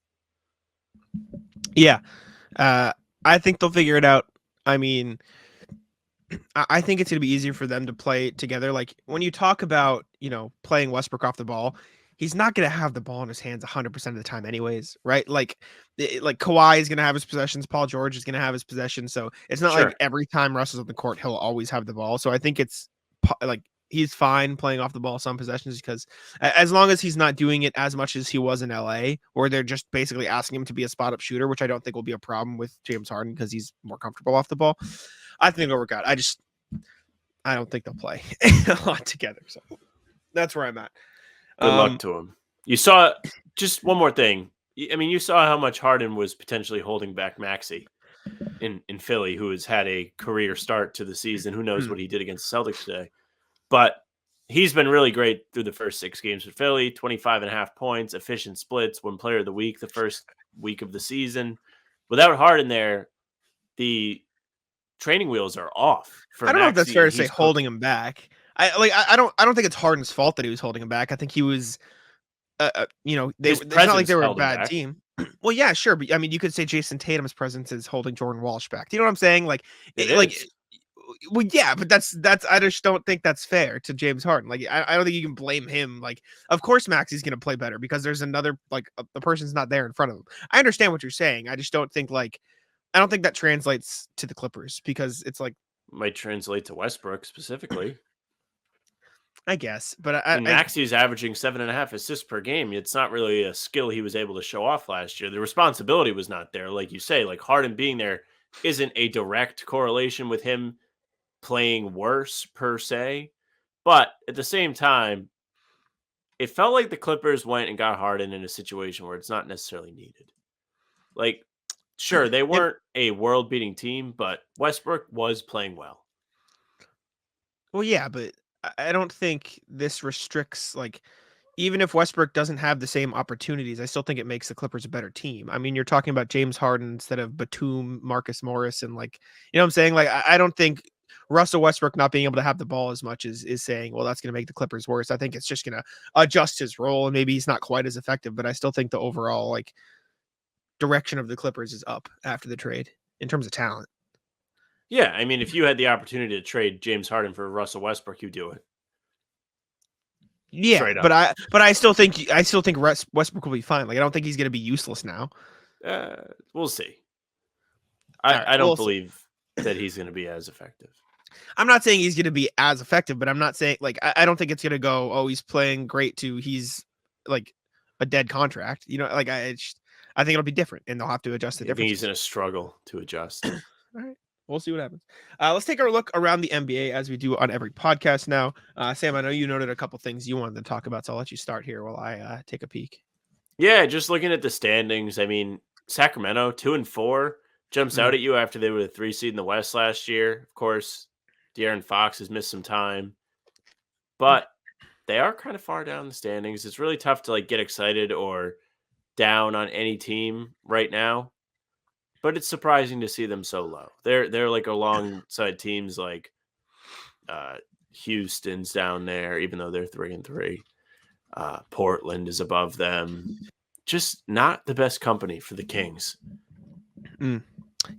Yeah. I think they'll figure it out. I mean, I think it's going to be easier for them to play together. Like when you talk about, playing Westbrook off the ball, he's not going to have the ball in his hands 100% of the time anyways, right? Like Kawhi is going to have his possessions. Paul George is going to have his possessions. So it's not Sure. like every time Russ is on the court, he'll always have the ball. So I think it's like he's fine playing off the ball some possessions because as long as he's not doing it as much as he was in LA, where they're just basically asking him to be a spot up shooter, which I don't think will be a problem with James Harden because he's more comfortable off the ball. I think it'll work out. I don't think they'll play a lot together. So that's where I'm at. Good luck to him. You saw just one more thing. I mean, you saw how much Harden was potentially holding back Maxey in Philly, who has had a career start to the season. Who knows what he did against the Celtics today? But he's been really great through the first 6 games for Philly, 25.5 points, efficient splits, won player of the week the first week of the season. Without Harden there, the training wheels are off. I don't know if that's fair to say holding him back. I don't think it's Harden's fault that he was holding him back. I think he was, it's not like they were a bad team. Well, yeah, sure, but I mean, you could say Jason Tatum's presence is holding Jordan Walsh back. Do you know what I'm saying? Well, yeah, but that's I just don't think that's fair to James Harden. Like, I don't think you can blame him. Like, of course Maxey's going to play better because there's another the person's not there in front of him. I understand what you're saying. I just don't think I don't think that translates to the Clippers because it's like might translate to Westbrook specifically. I guess, but Maxey's averaging 7.5 assists per game. It's not really a skill he was able to show off last year. The responsibility was not there, like you say. Like Harden being there isn't a direct correlation with him playing worse per se, but at the same time, it felt like the Clippers went and got Harden in a situation where it's not necessarily needed. Like, sure, they weren't a world-beating team, but Westbrook was playing well. Well, yeah, but I don't think this restricts even if Westbrook doesn't have the same opportunities, I still think it makes the Clippers a better team. I mean, you're talking about James Harden instead of Batum, Marcus Morris, and you know what I'm saying? I don't think Russell Westbrook not being able to have the ball as much is saying, well, that's going to make the Clippers worse. I think it's just going to adjust his role and maybe he's not quite as effective, but I still think the overall direction of the Clippers is up after the trade in terms of talent. Yeah, I mean, if you had the opportunity to trade James Harden for Russell Westbrook, you do it. Yeah, but I still think Westbrook will be fine. I don't think he's going to be useless now. We'll see. I don't believe that he's going to be as effective. I'm not saying he's going to be as effective, but I'm not saying I don't think it's going to go, oh, he's playing great to he's a dead contract. I think it'll be different and they'll have to adjust the difference. I think he's going to struggle to adjust. All right. We'll see what happens. Let's take our look around the NBA as we do on every podcast now. Sam, I know you noted a couple things you wanted to talk about, so I'll let you start here while I take a peek. Yeah, just looking at the standings. I mean, Sacramento 2-4 jumps out at you after they were the 3 seed in the West last year. Of course, De'Aaron Fox has missed some time, but they are kind of far down the standings. It's really tough to get excited or down on any team right now. But it's surprising to see them so low. They're alongside teams like Houston's down there, even though they're 3-3. Portland is above them. Just not the best company for the Kings.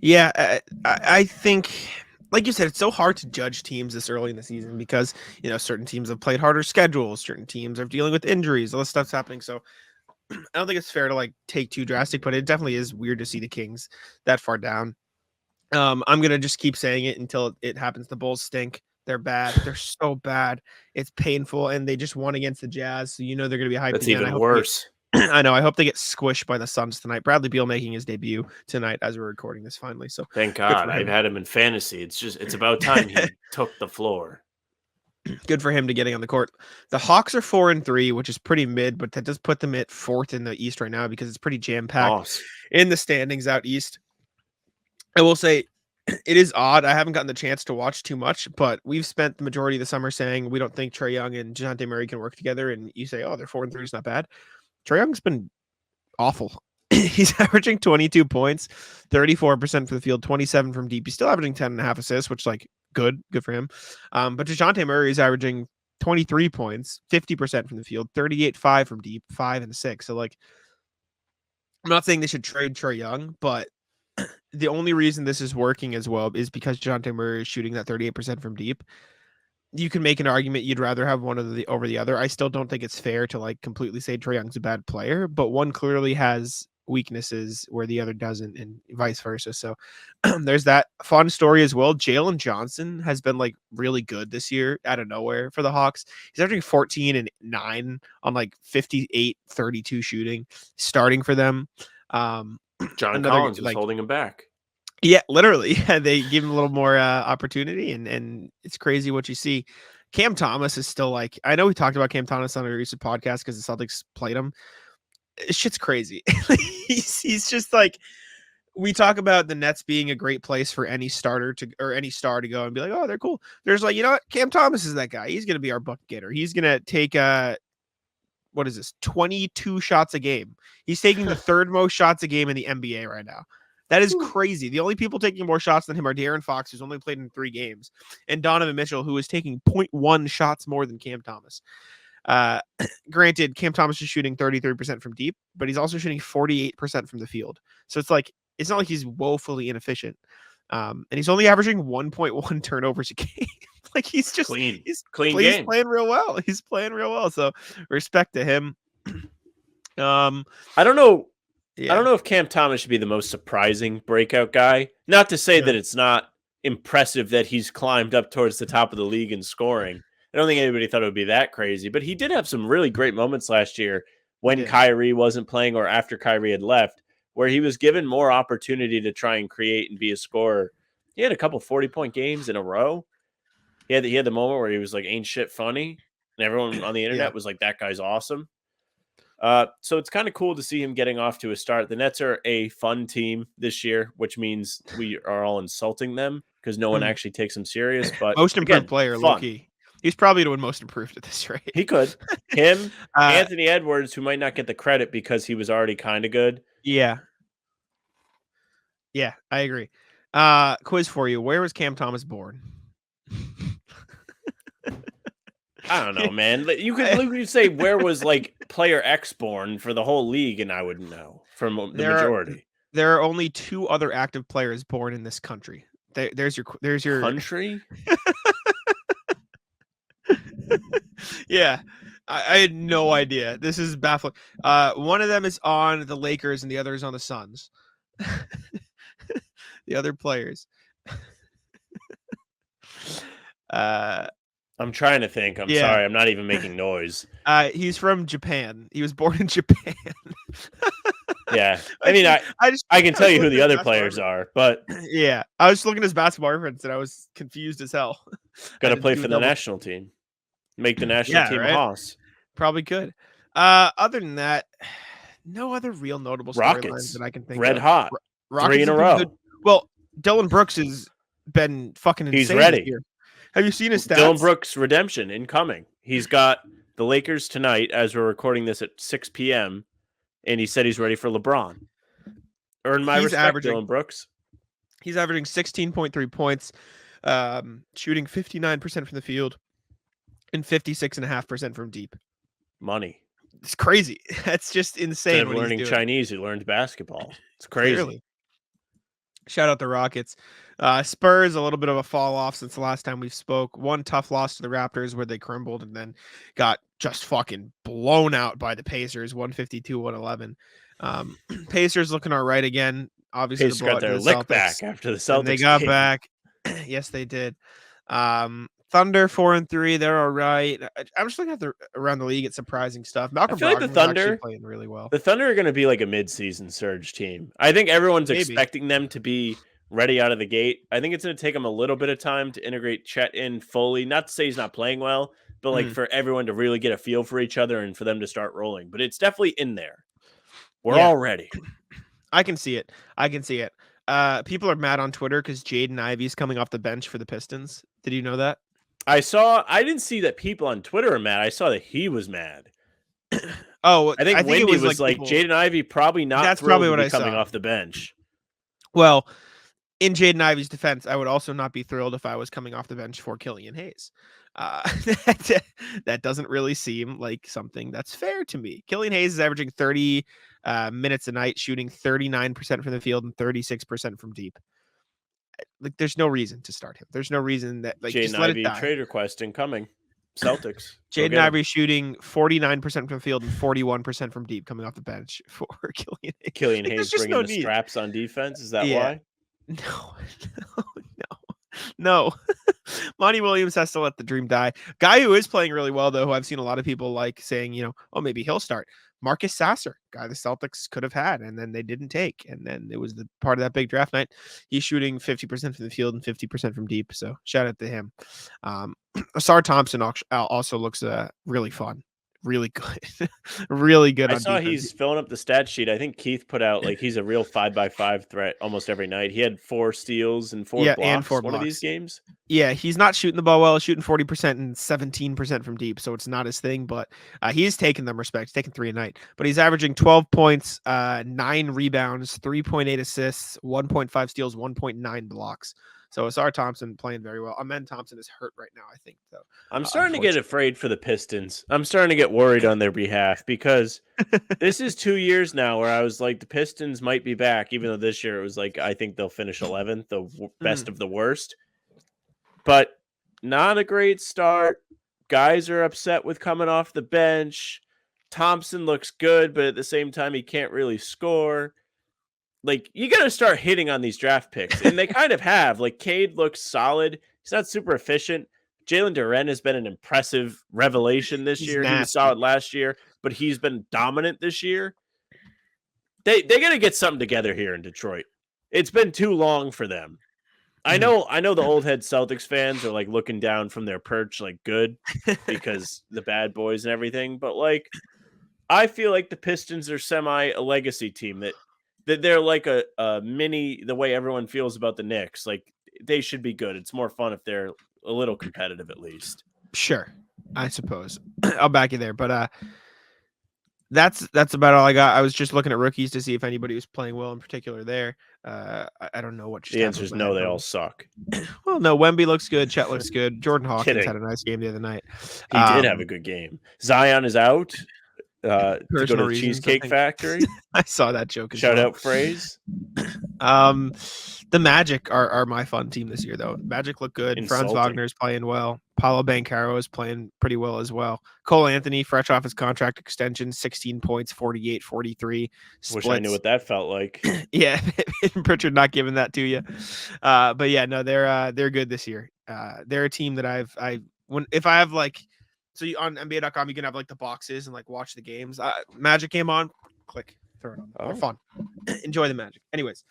Yeah, I think, like you said, it's so hard to judge teams this early in the season because certain teams have played harder schedules, certain teams are dealing with injuries, all this stuff's happening. So I don't think it's fair to take too drastic, but it definitely is weird to see the Kings that far down. I'm going to just keep saying it until it happens. The Bulls stink. They're bad. They're so bad. It's painful. And they just won against the Jazz. So they're going to be hyped. That's even worse. I know. I hope they get squished by the Suns tonight. Bradley Beal making his debut tonight as we're recording this finally. So thank God. I've had him in fantasy. It's about time he took the floor. Good for him to getting on the court. The Hawks are 4-3, which is pretty mid, but that does put them at 4th in the East right now because it's pretty jam-packed in the standings out East. I will say it is odd. I haven't gotten the chance to watch too much, but we've spent the majority of the summer saying we don't think Trae Young and DeJounte Murray can work together, and you say, oh, they're 4-3 is not bad. Trae Young's been awful. He's averaging 22 points, 34% for the field, 27 from deep. He's still averaging 10.5 assists, which good for him. But DeJounte Murray is averaging 23 points, 50% from the field, 38-5 from deep, 5 and 6. So I'm not saying they should trade Trae Young, but the only reason this is working as well is because DeJounte Murray is shooting that 38% from deep. You can make an argument you'd rather have one of the over the other. I still don't think it's fair to like completely say Trae Young's a bad player, but one clearly has weaknesses where the other doesn't, and vice versa. So there's that fun story as well. Jalen Johnson has been like really good this year out of nowhere for the Hawks. He's averaging 14 and 9 on like 58-32 shooting, starting for them. John Collins is holding him back. Yeah, literally. They give him a little more opportunity, and it's crazy what you see. Cam Thomas is still like, I know we talked about Cam Thomas on a recent podcast because the Celtics played him. Shit's crazy. he's just like, we talk about the Nets being a great place for any starter to or any star to go and be like, oh, they're cool. There's like, you know what? Cam Thomas is that guy. He's gonna be our bucket getter. He's gonna take 22 shots a game. He's taking the third most shots a game in the NBA right now. That is crazy. The only people taking more shots than him are De'Aaron Fox, who's only played in 3 games, and Donovan Mitchell, who is taking 0.1 shots more than Cam Thomas. Granted, Cam Thomas is shooting 33% from deep, but he's also shooting 48% from the field. So it's like, it's not like he's woefully inefficient. And he's only averaging 1.1 turnovers a game. Like he's just clean. He's playing real well. He's playing real well. So respect to him. I don't know. Yeah. I don't know if Cam Thomas should be the most surprising breakout guy. Not to say that it's not impressive that he's climbed up towards the top of the league in scoring. I don't think anybody thought it would be that crazy, but he did have some really great moments last year when Kyrie wasn't playing or after Kyrie had left, where he was given more opportunity to try and create and be a scorer. He had a couple 40-point games in a row. He had the moment where he was like, ain't shit funny. And everyone on the internet was like, that guy's awesome. So it's kind of cool to see him getting off to a start. The Nets are a fun team this year, which means we are all insulting them because no one actually takes them serious. But most improved player, Loki. He's probably the one most improved at this rate. He could. Him, Anthony Edwards, who might not get the credit because he was already kind of good. Yeah. Yeah, I agree. Quiz for you. Where was Cam Thomas born? I don't know, man. You could say where was like player X born for the whole league, and I wouldn't know from the majority. There are only 2 other active players born in this country. There's your country. Yeah, I had no idea. This is baffling. One of them is on the Lakers, and the other is on the Suns. The other players. I'm trying to think. I'm sorry. I'm not even making noise. He's from Japan. He was born in Japan. Yeah. I mean, I can tell you who the other players are, but yeah, I was looking at his basketball reference and I was confused as hell. Got to play for the national team. Make the national team a Hoss. Probably could. Other than that, no other real notable storylines that I can think Red of. hot. Rockets 3 in a row. Good. Well, Dylan Brooks has been fucking insane. He's ready. This year. Have you seen his stats? Dylan Brooks redemption incoming. He's got the Lakers tonight as we're recording this at 6 p.m. And he said he's ready for LeBron. Earn my respect, Dylan Brooks. He's averaging 16.3 points, shooting 59% from the field and 56.5% from deep. Money. It's crazy. That's just insane. Instead of learning Chinese, he learned basketball. It's crazy. Clearly. Shout out the Rockets. Spurs, a little bit of a fall off since the last time we spoke. One tough loss to the Raptors where they crumbled and then got just fucking blown out by the Pacers, 152-111. Pacers looking all right again. Obviously, Pacers got their lick back after the Celtics. They got back. Yes, they did. Thunder 4-3. They're all right. I'm just looking at around the league at surprising stuff. Malcolm I feel like the Thunder playing really well. The Thunder are going to be like a mid-season surge team. I think everyone's expecting them to be ready out of the gate. I think it's going to take them a little bit of time to integrate Chet in fully. Not to say he's not playing well, but like for everyone to really get a feel for each other and for them to start rolling. But it's definitely in there. We're all ready. I can see it. People are mad on Twitter because Jaden Ivey's coming off the bench for the Pistons. Did you know that? I didn't see that people on Twitter are mad. I saw that he was mad. I think Wendy was like people... Jaden Ivey probably not. That's probably what I coming saw off the bench. Well, in Jaden Ivey's defense, I would also not be thrilled if I was coming off the bench for Killian Hayes. That doesn't really seem like something that's fair to me. Killian Hayes is averaging 30 minutes a night, shooting 39% from the field and 36% from deep. Like, there's no reason to start him. There's no reason that, like, just Jaden let Ivey it die. trade request incoming. Celtics. Go Jaden get him. Ivey shooting 49% from the field and 41% from deep coming off the bench for Killian Hayes. Killian Like, Hayes there's just bringing no the need. straps on defense. Is that Yeah. why? No. Monty Williams has to let the dream die. Guy who is playing really well, though, who I've seen a lot of people like saying, oh, maybe he'll start. Marcus Sasser, guy the Celtics could have had, and then they didn't take. And then it was the part of that big draft night. He's shooting 50% from the field and 50% from deep. So shout out to him. Asar Thompson also looks really fun. Really good. Really good. I on saw defense. he's filling up the stat sheet. I think Keith put out like he's a real 5x5 threat almost every night. He had 4 steals and 4 blocks. And 4 one of blocks. these games. Yeah, he's not shooting the ball well. He's shooting 40% and 17% from deep, so it's not his thing. But he's taking them respect. He's taking 3 a night. But he's averaging 12 points, 9 rebounds, 3.8 assists, 1.5 steals, 1.9 blocks. So Asar Thompson playing very well. Amen Thompson is hurt right now, I think, though. I'm starting to get afraid for the Pistons. I'm starting to get worried on their behalf because this is 2 years now where I was like, the Pistons might be back, even though this year it was like, I think they'll finish 11th, the best of the worst. But not a great start. Guys are upset with coming off the bench. Thompson looks good, but at the same time, he can't really score. Like, you got to start hitting on these draft picks. And they kind of have. Like, Cade looks solid. He's not super efficient. Jalen Duren has been an impressive revelation this year. Nasty. He was solid last year, but he's been dominant this year. They got to get something together here in Detroit. It's been too long for them. I know the old head Celtics fans are like looking down from their perch like good because the bad boys and everything, but like I feel like the Pistons are semi a legacy team that they're like a mini the way everyone feels about the Knicks. Like they should be good. It's more fun if they're a little competitive at least. Sure, I suppose. I'll back you there, but that's about all I got. I was just looking at rookies to see if anybody was playing well in particular there. I don't know what just the answer is no. They all suck. Well, no, Wemby looks good. Chet looks good. Jordan Hawkins Kidding. had a nice game the other night. He did have a good game. Zion is out to go to the reasons, Cheesecake Factory. I saw that joke. As Shout well. out phrase. The Magic are my fun team this year, though. Magic look good. Insulting. Franz Wagner's playing well. Paulo Banchero is playing pretty well as well. Cole Anthony, fresh off his contract extension, 16 points, 48, 43. Wish I knew what that felt like. Yeah, Pritchard not giving that to you. But yeah, no, they're good this year. They're a team that if I have like, so on NBA.com you can have like the boxes and like watch the games. Magic game on, click, throw it on. They're fun. Enjoy the Magic. Anyways,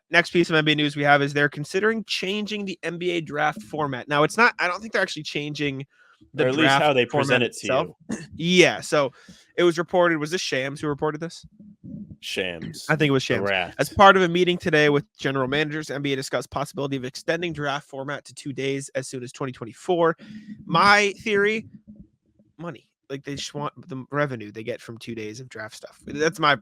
next piece of NBA news we have is they're considering changing the NBA draft format. Now it's not. I don't think they're actually changing the or at least draft how they present format it to itself. you. Yeah. So it was reported. Was this Shams who reported this? Shams. I think it was The Shams. rat. As part of a meeting today with general managers, NBA discussed possibility of extending draft format to 2 days as soon as 2024. My theory, money. Like they just want the revenue they get from 2 days of draft stuff. That's my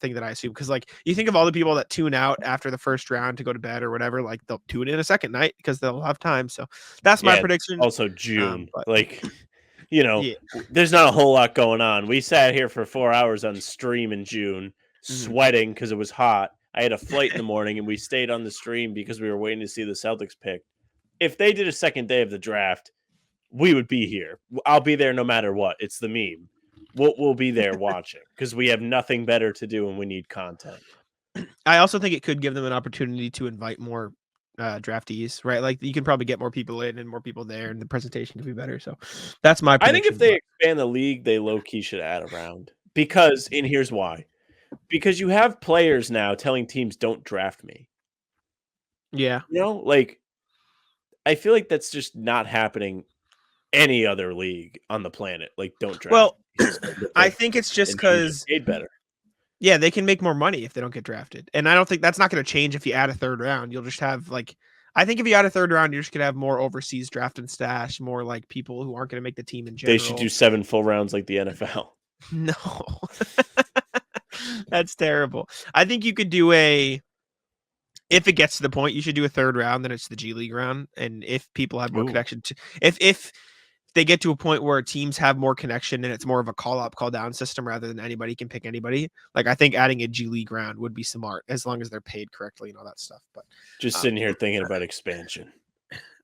thing that I assume, because like you think of all the people that tune out after the first round to go to bed or whatever, like they'll tune in a second night because they'll have time. So that's my prediction. Also June, but- like there's not a whole lot going on. We sat here for 4 hours on stream in June, sweating because it was hot. I had a flight in the morning and we stayed on the stream because we were waiting to see the Celtics pick. If they did a second day of the draft, we would be here. I'll be there no matter what. It's the meme. We'll be there watching because we have nothing better to do and we need content. I also think it could give them an opportunity to invite more draftees, right? Like you can probably get more people in and more people there, and the presentation could be better. So that's my prediction. I think if they expand the league, they low-key should add a round. And here's why. Because you have players now telling teams, don't draft me. Yeah. Like I feel like that's just not happening any other league on the planet. Like, don't draft. Well, I think it's just because paid better. Yeah, they can make more money if they don't get drafted, and I don't think that's not going to change if you add a third round. You'll just have I think if you add a third round, you're just going to have more overseas draft and stash, more like people who aren't going to make the team in general. They should do 7 full rounds like the NFL. No, that's terrible. I think you could do if it gets to the point, you should do a third round, then it's the G League round. And if people have more Ooh. connection to, if they get to a point where teams have more connection and it's more of a call up, call down system rather than anybody can pick anybody, like I think adding a G League round would be smart as long as they're paid correctly and all that stuff. But Just sitting here thinking about expansion.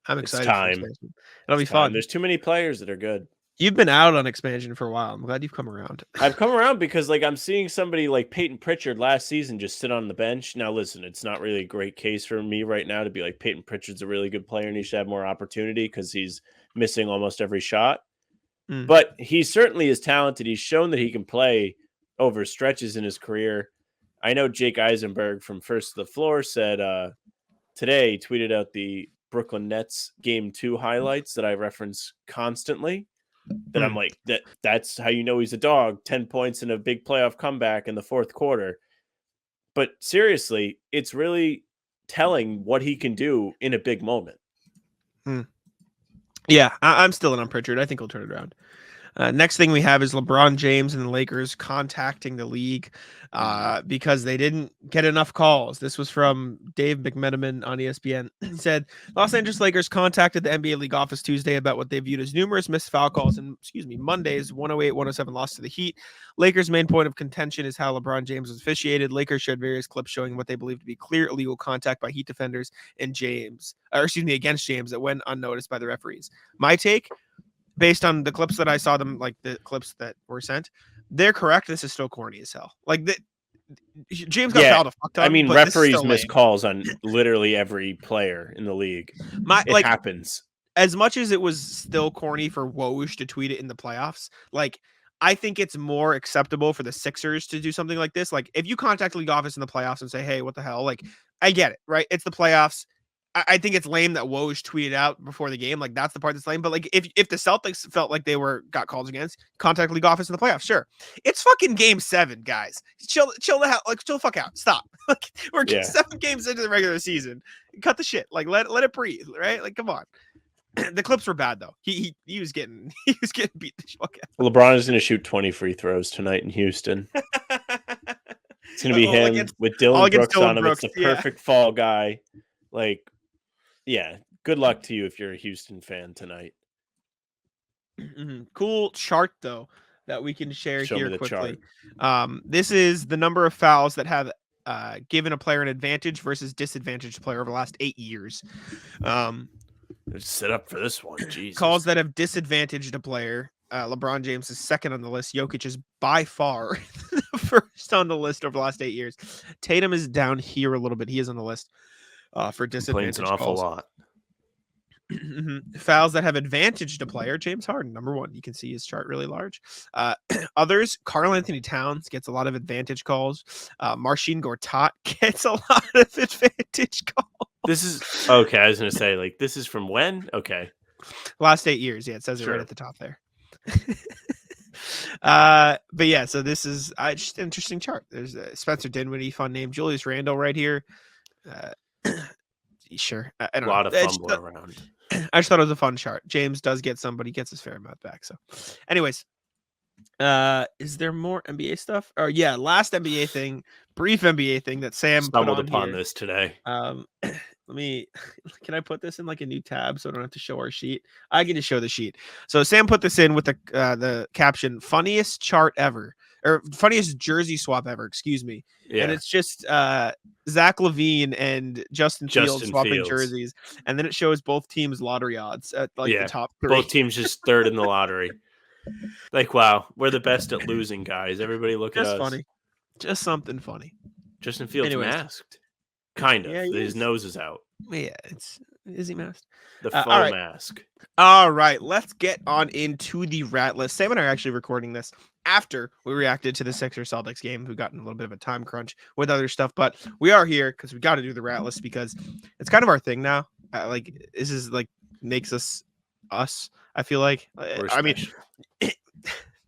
I'm It's excited. For time. expansion. It'll be It's time. fun. There's too many players that are good. You've been out on expansion for a while. I'm glad you've come around. I've come around because like I'm seeing somebody like Peyton Pritchard last season just sit on the bench. Now listen, it's not really a great case for me right now to be like Peyton Pritchard's a really good player and he should have more opportunity because he's missing almost every shot. Mm. But he certainly is talented. He's shown that he can play over stretches in his career. I know Jake Eisenberg from First to the Floor said today, tweeted out the Brooklyn Nets Game 2 highlights that I reference constantly. That I'm like, that's how you know he's a dog. 10 points in a big playoff comeback in the fourth quarter. But seriously, it's really telling what he can do in a big moment. Yeah, I'm still in on Pritchard. I think he'll turn it around. Next thing we have is LeBron James and the Lakers contacting the league because they didn't get enough calls. This was from Dave McMenamin on ESPN. He said, Los Angeles Lakers contacted the NBA League office Tuesday about what they viewed as numerous missed foul calls in, Monday's 108-107 loss to the Heat. Lakers' main point of contention is how LeBron James was officiated. Lakers shared various clips showing what they believe to be clear illegal contact by Heat defenders and against James that went unnoticed by the referees. My take, based on the clips that I saw them, like the clips that were sent, they're correct. This is still corny as hell. Like James got fouled a fuck ton. I mean, but referees miss calls on literally every player in the league. It happens. As much as it was still corny for Woj to tweet it in the playoffs, like I think it's more acceptable for the Sixers to do something like this. Like if you contact the league office in the playoffs and say, hey, what the hell? Like I get it, right? It's the playoffs. I think it's lame that Woj tweeted out before the game. Like that's the part that's lame. But like if the Celtics felt like they got calls against, contact league office in the playoffs. Sure, it's fucking game 7, guys. Chill the hell, chill the fuck out. Stop. Like we're 7 games into the regular season. Cut the shit. Like let it breathe. Right? Like come on. The clips were bad though. He was getting beat the fuck out. LeBron is going to shoot 20 free throws tonight in Houston. It's going to be him with Dylan Brooks on him. It's the perfect fall guy. Like. Yeah, good luck to you if you're a Houston fan tonight. Cool chart though that we can share Show here me the quickly. chart. This is the number of fouls that have given a player an advantage versus disadvantaged player over the last 8 years. Set up for this one. Jesus. Calls that have disadvantaged a player. LeBron James is second on the list. Jokic is by far the first on the list over the last 8 years. Tatum is down here a little bit. He is on the list. For disadvantage, an awful lot. Fouls that have advantaged a player. James Harden, number 1. You can see his chart really large. Others, Karl Anthony Towns gets a lot of advantage calls. Marcin Gortat gets a lot of advantage calls. This is okay. I was going to say, like, this is from when? Okay, last 8 years. Yeah, it says it right at the top there. But yeah, so this is just an interesting chart. There's Spencer Dinwiddie, fun name. Julius Randle right here. Sure. I don't know. A lot of fumbling around. I just thought it was a fun chart. James does get some, but he gets his fair amount back. So anyways, is there more NBA stuff? Or yeah, last NBA thing, brief NBA thing that Sam stumbled put on upon here. This today. Can I put this in like a new tab so I don't have to show our sheet? I can just show the sheet. So Sam put this in with the caption, funniest chart ever. Or funniest jersey swap ever, excuse me. Yeah. And it's just Zach LaVine and Justin Fields swapping jerseys. And then it shows both teams' lottery odds at the top 3. Both teams just third in the lottery. Like, wow, we're the best at losing, guys. Everybody look at us. Funny. Just something funny. Justin Fields masked. Kind of. Yeah, his nose is out. Yeah, is he masked? The faux mask. All right, let's get on into the rat list. Sam and I are actually recording this after we reacted to the Sixers Celtics game. We've gotten a little bit of a time crunch with other stuff, but we are here because we got to do the rat list because it's kind of our thing now. This is like makes us. I feel like. I mean,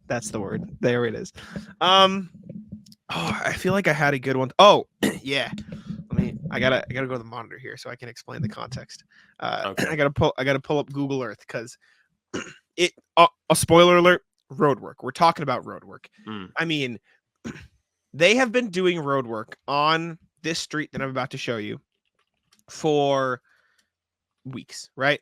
that's the word. There it is. I feel like I had a good one. Oh, yeah. I gotta go to the monitor here so I can explain the context. Okay. I gotta pull up Google Earth because a spoiler alert, road work. We're talking about road work. I mean, they have been doing road work on this street that I'm about to show you for weeks, right?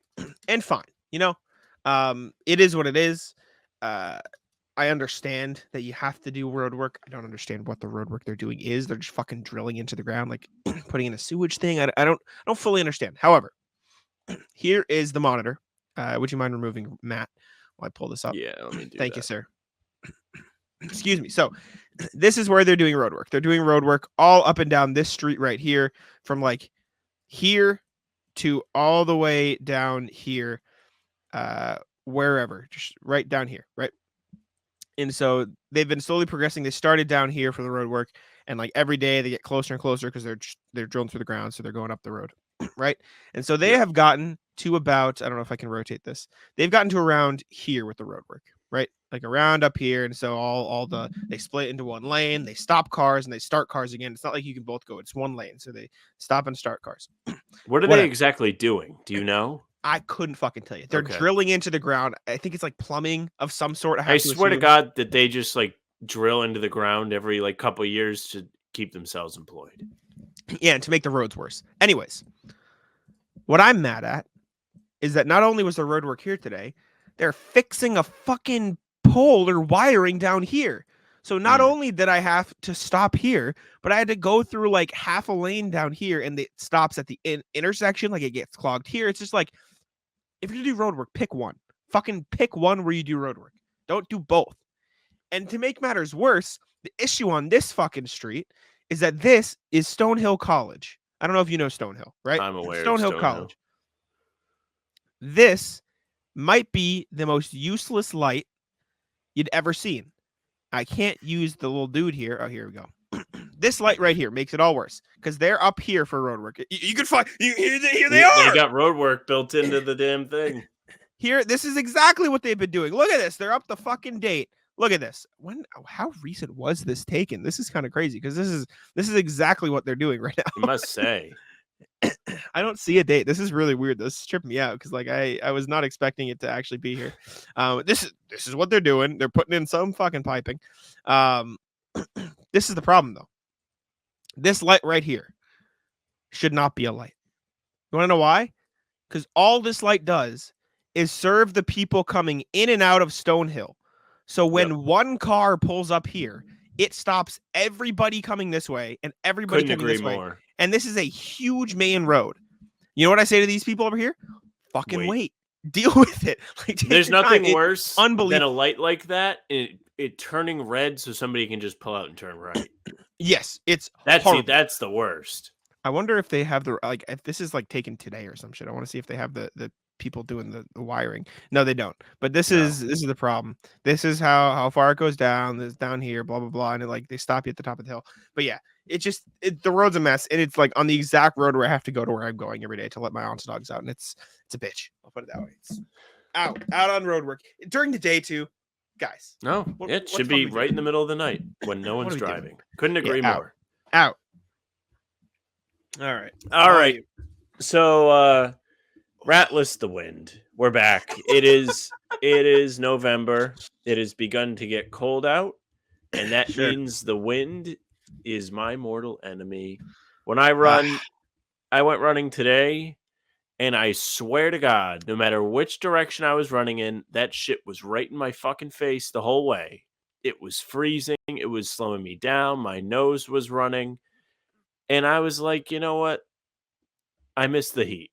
And fine, it is what it is. I understand that you have to do road work. I don't understand what the road work they're doing is. They're just fucking drilling into the ground, like putting in a sewage thing. I don't fully understand. However, here is the monitor. Would you mind removing Matt while I pull this up? Yeah, let me do Thank that. you, sir. Excuse me. So this is where they're doing road work. They're doing road work all up and down this street right here, from like here to all the way down here, wherever, just right down here, right? And so they've been slowly progressing. They started down here for the road work, and like every day they get closer and closer because they're drilling through the ground, so they're going up the road, right? And so they have gotten to about, I don't know if I can rotate this. They've gotten to around here with the road work, right? Like around up here, and so they split into one lane. They stop cars and they start cars again. It's not like you can both go. It's one lane, so they stop and start cars. What are they exactly doing? Do you know? I couldn't fucking tell you. They're Okay. drilling into the ground. I think it's like plumbing of some sort. I swear to God that they just like drill into the ground every like couple of years to keep themselves employed. Yeah, and to make the roads worse. Anyways, what I'm mad at is that not only was the road work here today, they're fixing a fucking pole or wiring down here. So not only did I have to stop here, but I had to go through like half a lane down here, and it stops at the intersection. Like it gets clogged here. It's just like, if you do road work, pick one. Fucking pick one where you do road work. Don't do both. And to make matters worse, the issue on this fucking street is that this is Stonehill College. I don't know if you know Stonehill, right? I'm aware Stonehill of Stonehill College. This might be the most useless light you'd ever seen. I can't use the little dude here. Oh, here we go. This light right here makes it all worse because they're up here for road work. You can find here they are. They got road work built into the damn thing. Here, this is exactly what they've been doing. Look at this. They're up the fucking date. Look at this. How recent was this taken? This is kind of crazy because this is exactly what they're doing right now. I must say. I don't see a date. This is really weird. This is tripping me out because like I was not expecting it to actually be here. This is what they're doing. They're putting in some fucking piping. This is the problem though. This light right here should not be a light. You want to know why? Because all this light does is serve the people coming in and out of Stonehill. So when one car pulls up here, it stops everybody coming this way and everybody coming this way. More. And this is a huge main road. You know what I say to these people over here? Fucking wait. Deal with it. Like, there's nothing worse than unbelievable. a light like that, it turning red so somebody can just pull out and turn right. Yes, that's horrible. the worst. I wonder if they have if this is like taken today or some shit. I want to see if they have the people doing the wiring. No, they don't. But this is the problem. This is how far it goes down. This down here, blah blah blah, and they stop you at the top of the hill. But yeah, the road's a mess, and it's like on the exact road where I have to go to where I'm going every day to let my aunt's dogs out, and it's a bitch. I'll put it that way. It's out on road work during the day too, guys. No, it should be right in the middle of the night when no one's driving. Couldn't agree more. Out. All right. So, Ratless the wind. We're back. It is November. It has begun to get cold out, and that means the wind is my mortal enemy. When I run, I went running today, and I swear to God, no matter which direction I was running in, that shit was right in my fucking face the whole way. It was freezing. It was slowing me down. My nose was running. And I was like, you know what? I miss the heat.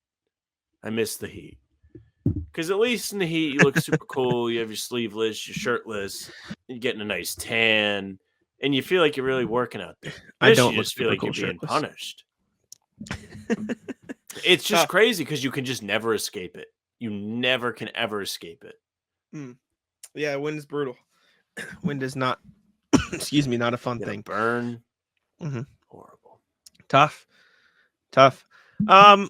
Because at least in the heat, you look super cool. You have your sleeveless, your shirtless. You're getting a nice tan. And you feel like you're really working out there. I don't just feel like you're being punished. It's just crazy because you can just never escape it. You never can ever escape it. Yeah, wind is brutal. Wind is not, excuse me, not a fun thing. Burn. Horrible. Tough. I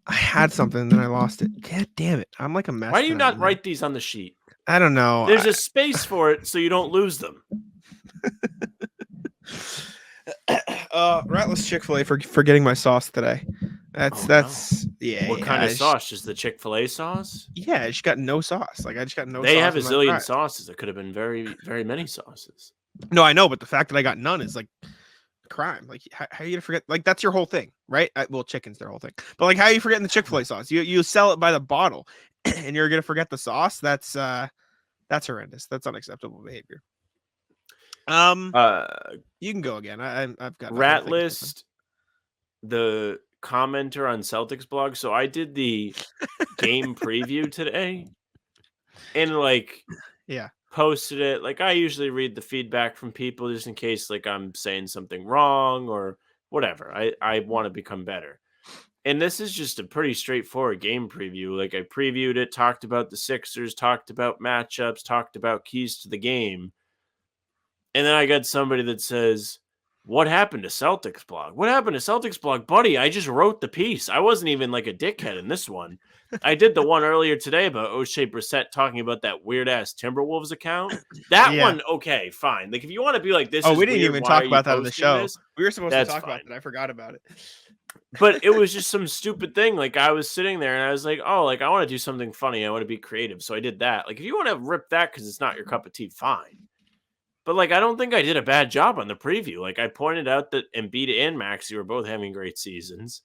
had something, then I lost it. God damn it. I'm like a mess. Why do you not write these on the sheet? I don't know. There's a space for it so you don't lose them. Ratless Chick-fil-A for getting my sauce today. That's yeah. What kind of sauce? Just the Chick-fil-A sauce? Yeah, I just got no sauce. Like I just got no. They sauce have a zillion sauces. It could have been very, very many sauces. No, I know, but the fact that I got none is like crime. Like how are you gonna forget? Like that's your whole thing. right? Well, chicken's their whole thing. But like, how are you forgetting the Chick-fil-A sauce? You sell it by the bottle, and you're gonna forget the sauce. That's horrendous. That's unacceptable behavior. You can go again. I've got nothing to Rat think of something. List, the commenter on Celtics blog. So I did the game preview today, and like, Yeah. posted it. Like, I usually read the feedback from people just in case like I'm saying something wrong or whatever. I want to become better. And this is just a pretty straightforward game preview. Like, I previewed it, talked about the Sixers, talked about matchups, talked about keys to the game. And then I got somebody that says, "What happened to Celtics blog? What happened to Celtics blog? Buddy, I just wrote the piece. I wasn't even like a dickhead in this one. I did the one earlier today about O'Shea Brissett talking about that weird-ass Timberwolves account. That Yeah. one, okay, fine. Like, if you want to be like, this Oh, is we didn't weird, even why talk are you about that on the posting show. this?" We were supposed to That's talk about fine. that. I forgot about it. But it was just some stupid thing. Like, I was sitting there and I was like, oh, like, I want to do something funny. I want to be creative. So I did that. Like, if you want to rip that because it's not your cup of tea, fine. But, like, I don't think I did a bad job on the preview. Like, I pointed out that Embiid and Maxey were both having great seasons.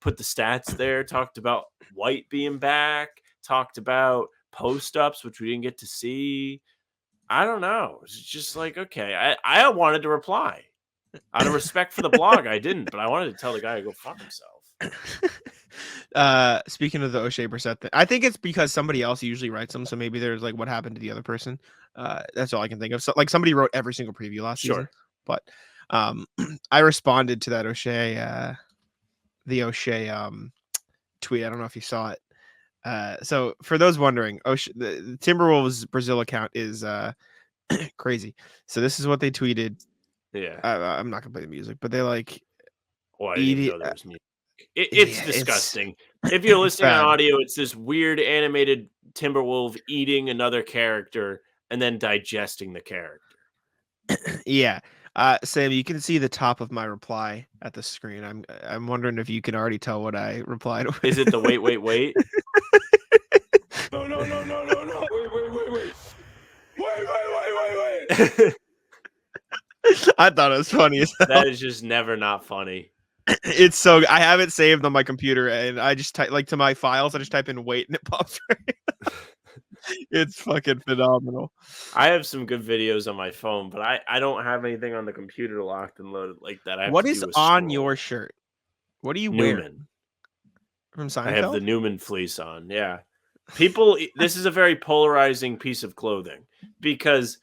Put the stats there, talked about White being back, talked about post-ups, which we didn't get to see. I don't know. It's just like, okay, I wanted to reply. Out of respect for the blog, I didn't, but I wanted to tell the guy to go fuck himself. Speaking of the O'Shea Brissett thing, I think it's because somebody else usually writes them, so maybe there's like what happened to the other person. That's all I can think of. So like somebody wrote every single preview last season, Sure. but I responded to that O'Shea, the O'Shea tweet. I don't know if you saw it. So for those wondering, the Timberwolves Brazil account is crazy. So this is what they tweeted. Yeah. I'm not gonna play the music, but they like Oh, I didn't even eat know there was music. It's yeah, disgusting. If you're it's listening on bad. audio, it's this weird animated Timberwolf eating another character and then digesting the character. Yeah. Sam, you can see the top of my reply at the screen. I'm wondering if you can already tell what I replied with. Is it the wait, wait, wait? No. Wait. I thought it was funny as hell. That is just never not funny. It's so I have it saved on my computer and I just type like to my files, I just type in wait and it pops right. It's fucking phenomenal. I have some good videos on my phone, but I don't have anything on the computer locked and loaded like that. I have What to is do a on scroll. your shirt? What are you wearing? Newman. From I have the Seinfeld? Newman fleece on. Yeah. People, this is a very polarizing piece of clothing because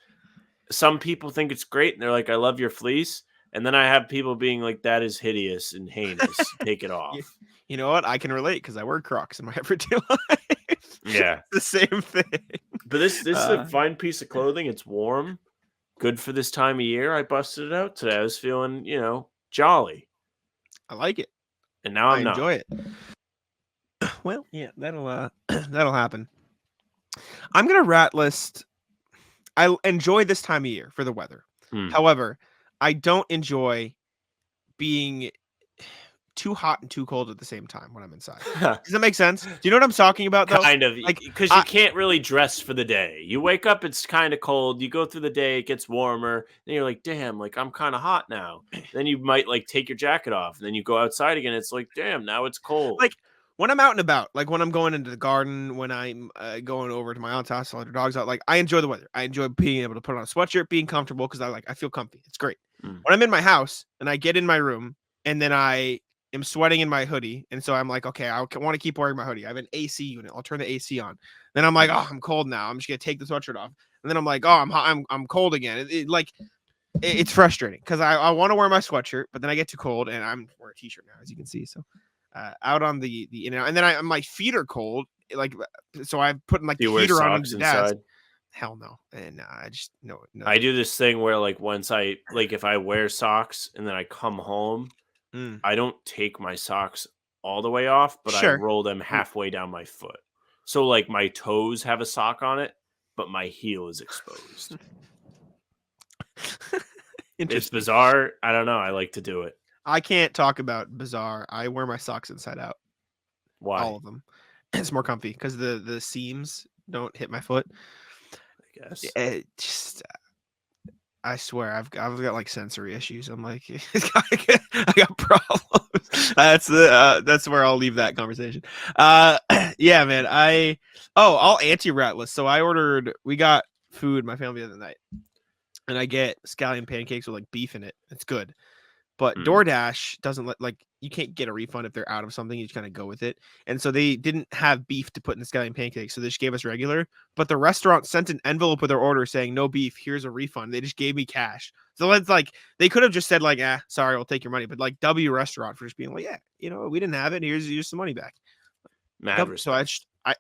some people think it's great and they're like, I love your fleece. And then I have people being like, that is hideous and heinous. Take it off. You know what? I can relate because I wear Crocs in my everyday life. Yeah. The same thing. But this is a fine piece of clothing. It's warm. Good for this time of year. I busted it out today. I was feeling, jolly. I like it. And now I I'm not. enjoy it. Well, yeah, that'll happen. I'm gonna rat list. I enjoy this time of year for the weather. However, I don't enjoy being too hot and too cold at the same time when I'm inside. Does that make sense? Do you know what I'm talking about though? Kind of, Like, because you can't really dress for the day. You wake up, it's kind of cold. You go through the day, it gets warmer. Then you're like, damn, like I'm kind of hot now. Then you might like take your jacket off. And then you go outside again. It's like, damn, now it's cold. Like when I'm out and about, like when I'm going into the garden, when I'm going over to my aunt's house to let her dogs out, like I enjoy the weather. I enjoy being able to put on a sweatshirt, being comfortable because I feel comfy. It's great. When I'm in my house and I get in my room and then I am sweating in my hoodie, and so I'm like, okay, I want to keep wearing my hoodie. I have an AC unit. I'll turn the AC on. Then I'm like, oh, I'm cold now. I'm just gonna take the sweatshirt off. And then I'm like, oh, I'm hot. I'm cold again. It's frustrating because I want to wear my sweatshirt, but then I get too cold and I'm wearing a t-shirt now, as you can see. So out on the in and out, and then my feet are cold. Like so, I've put like Do you the wear heater on socks the desk. inside? Hell no, and I just no. I do this thing where like once if I wear socks and then I come home, I don't take my socks all the way off, but I roll them halfway down my foot. So like my toes have a sock on it, but my heel is exposed. It's bizarre. I don't know. I like to do it. I can't talk about bizarre. I wear my socks inside out. Why? All of them. It's more comfy because the seams don't hit my foot. I guess. I swear I've got like sensory issues. I'm like I got problems. That's where I'll leave that conversation. Yeah, man. I'll anti-rat list. So we got food my family the other night, and I get scallion pancakes with like beef in it. It's good. But DoorDash doesn't you can't get a refund if they're out of something. You just kind of go with it. And so they didn't have beef to put in the scallion pancakes. So they just gave us regular. But the restaurant sent an envelope with their order saying no beef. Here's a refund. They just gave me cash. So it's like they could have just said like, sorry, we'll take your money. But like W restaurant for just being like, yeah, we didn't have it. Here's some money back. So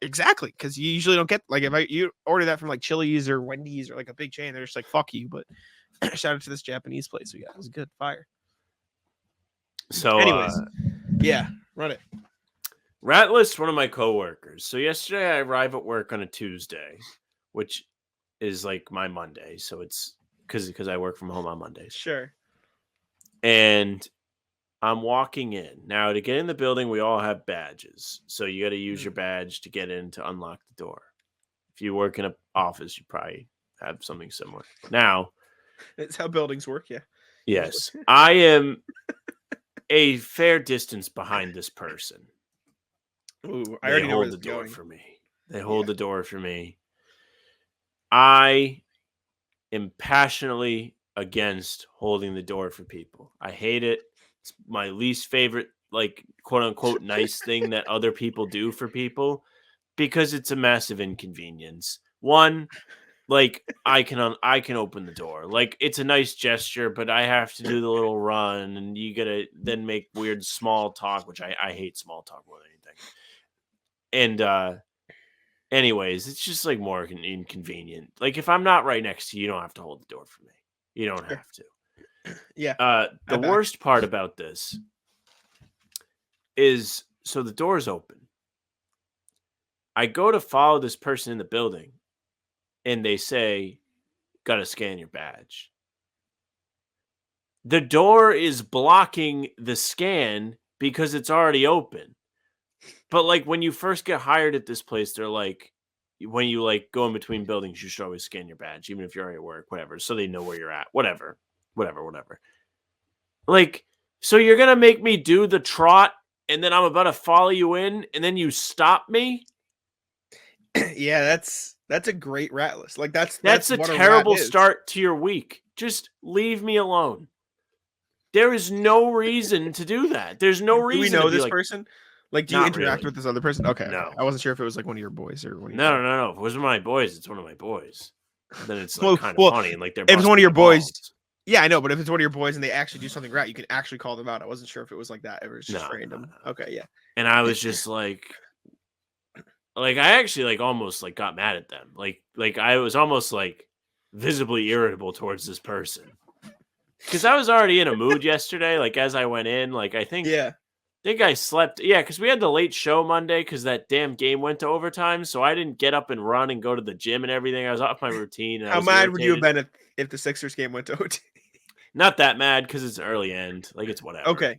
exactly, because you usually don't get like if you order that from like Chili's or Wendy's or like a big chain, they're just like fuck you. But shout out to this Japanese place we got. It was good, fire. So, anyways, yeah, run it. Rat list one of my coworkers. So yesterday I arrive at work on a Tuesday, which is like my Monday. So it's because I work from home on Mondays. Sure. And I'm walking in. Now, to get in the building, we all have badges. So you got to use your badge to get in to unlock the door. If you work in an office, you probably have something similar. Now, it's how buildings work, yeah. Yes. I am a fair distance behind this person. Ooh, I already know where the door going. for me. They hold the door for me. I am passionately against holding the door for people. I hate it. It's my least favorite, like, quote unquote, nice thing that other people do for people because it's a massive inconvenience. One, like I can open the door. Like it's a nice gesture, but I have to do the little run and you gotta then make weird small talk, which I hate small talk more than anything. And anyways, it's just like more inconvenient. Like if I'm not right next to you, you don't have to hold the door for me. You don't have to. Yeah. The worst part about this is so the door's open. I go to follow this person in the building. And they say, got to scan your badge. The door is blocking the scan because it's already open. But like when you first get hired at this place, they're like, when you like go in between buildings, you should always scan your badge, even if you're already at work, whatever. So they know where you're at, whatever. Like, so you're going to make me do the trot and then I'm about to follow you in and then you stop me? Yeah, that's a great rat list. Like that's a what terrible start to your week. Just leave me alone. There is no reason to do that. There's no reason. Do we know to this person? Like, do you interact really. with this other person? Okay. No. I wasn't sure if it was like one of your boys or one of No. If it was one of my boys, it's one of my boys. Then it's like kind of funny and like they're. If it's one of your boys, balls. yeah, I know. But if it's one of your boys and they actually do something right, you can actually call them out. I wasn't sure if it was like that. It was just random. No. Okay, yeah. And I was just like I actually like almost like got mad at them. Like I was almost like visibly irritable towards this person because I was already in a mood yesterday. Like as I went in, like I think I slept. Yeah, because we had the late show Monday because that damn game went to overtime. So I didn't get up and run and go to the gym and everything. I was off my routine. And how mad would you have been if the Sixers game went to OT? Not that mad because it's early end. Like it's whatever. Okay.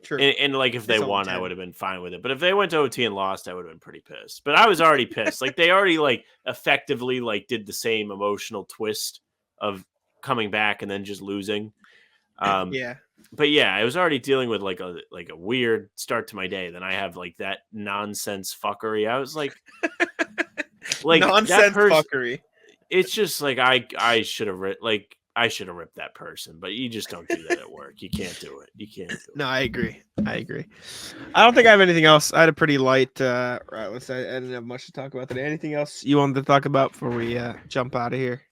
True. And like if they won, I would have been fine with it. But if they went to OT and lost, I would have been pretty pissed. But I was already pissed. Like they already like effectively like did the same emotional twist of coming back and then just losing. Yeah. But yeah, I was already dealing with like a weird start to my day. Then I have like that nonsense fuckery. I was like nonsense fuckery. It's just like I should have I should have ripped that person, but you just don't do that at work. You can't do it. No, I agree. I don't think I have anything else. I had a pretty light right. I didn't have much to talk about today. Anything else you wanted to talk about before we jump out of here?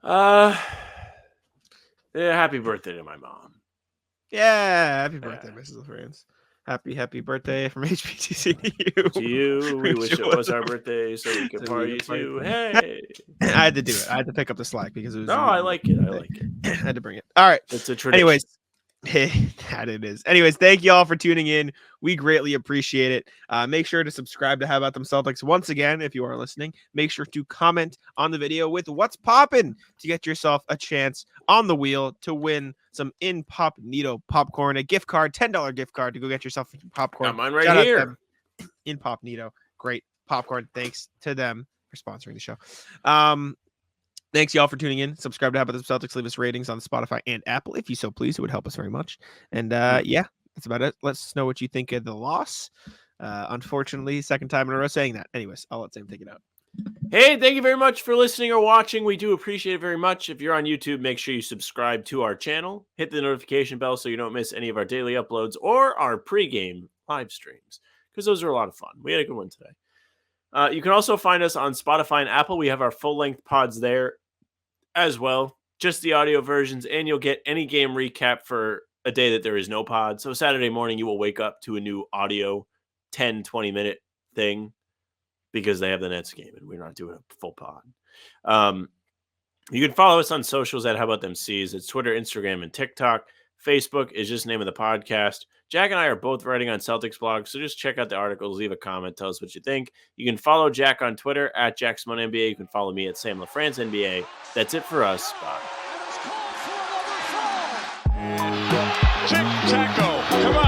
Yeah, happy birthday to my mom. Yeah, happy birthday, Mrs. LaFrance. Happy birthday from HPTC to you. To you. We wish it was our birthday so we could party too. Hey. I had to do it. I had to pick up the slack because it was. No, I like it. I had to bring it. All right. It's a tradition. Anyways, that it is. Anyways, thank you all for tuning in. We greatly appreciate it. Make sure to subscribe to How About Them Celtics. Once again, if you are listening, make sure to comment on the video with what's poppin' to get yourself a chance on the wheel to win some Incognito popcorn, a gift card, $10 gift card to go get yourself some popcorn. Got mine right here. Incognito, great popcorn. Thanks to them for sponsoring the show. Thanks, y'all, for tuning in. Subscribe to How About Them Celtics. Leave us ratings on Spotify and Apple if you so please. It would help us very much. And yeah, that's about it. Let us know what you think of the loss. Unfortunately, second time in a row saying that. Anyways, I'll let Sam take it out. Hey, thank you very much for listening or watching. We do appreciate it very much. If you're on YouTube, make sure you subscribe to our channel. Hit the notification bell so you don't miss any of our daily uploads or our pregame live streams, because those are a lot of fun. We had a good one today. You can also find us on Spotify and Apple. We have our full-length pods there as well, just the audio versions, and you'll get any game recap for a day that there is no pod. So Saturday morning, you will wake up to a new audio 10, 20-minute thing because they have the Nets game, and we're not doing a full pod. You can follow us on socials at How About Them C's. It's Twitter, Instagram, and TikTok. Facebook is just the name of the podcast. Jack and I are both writing on Celtics blog, so just check out the articles, leave a comment, tell us what you think. You can follow Jack on Twitter at JackSimoneNBA. You can follow me at Sam LaFrance NBA. That's it for us. Bye. Tic-tac-toe. Come on.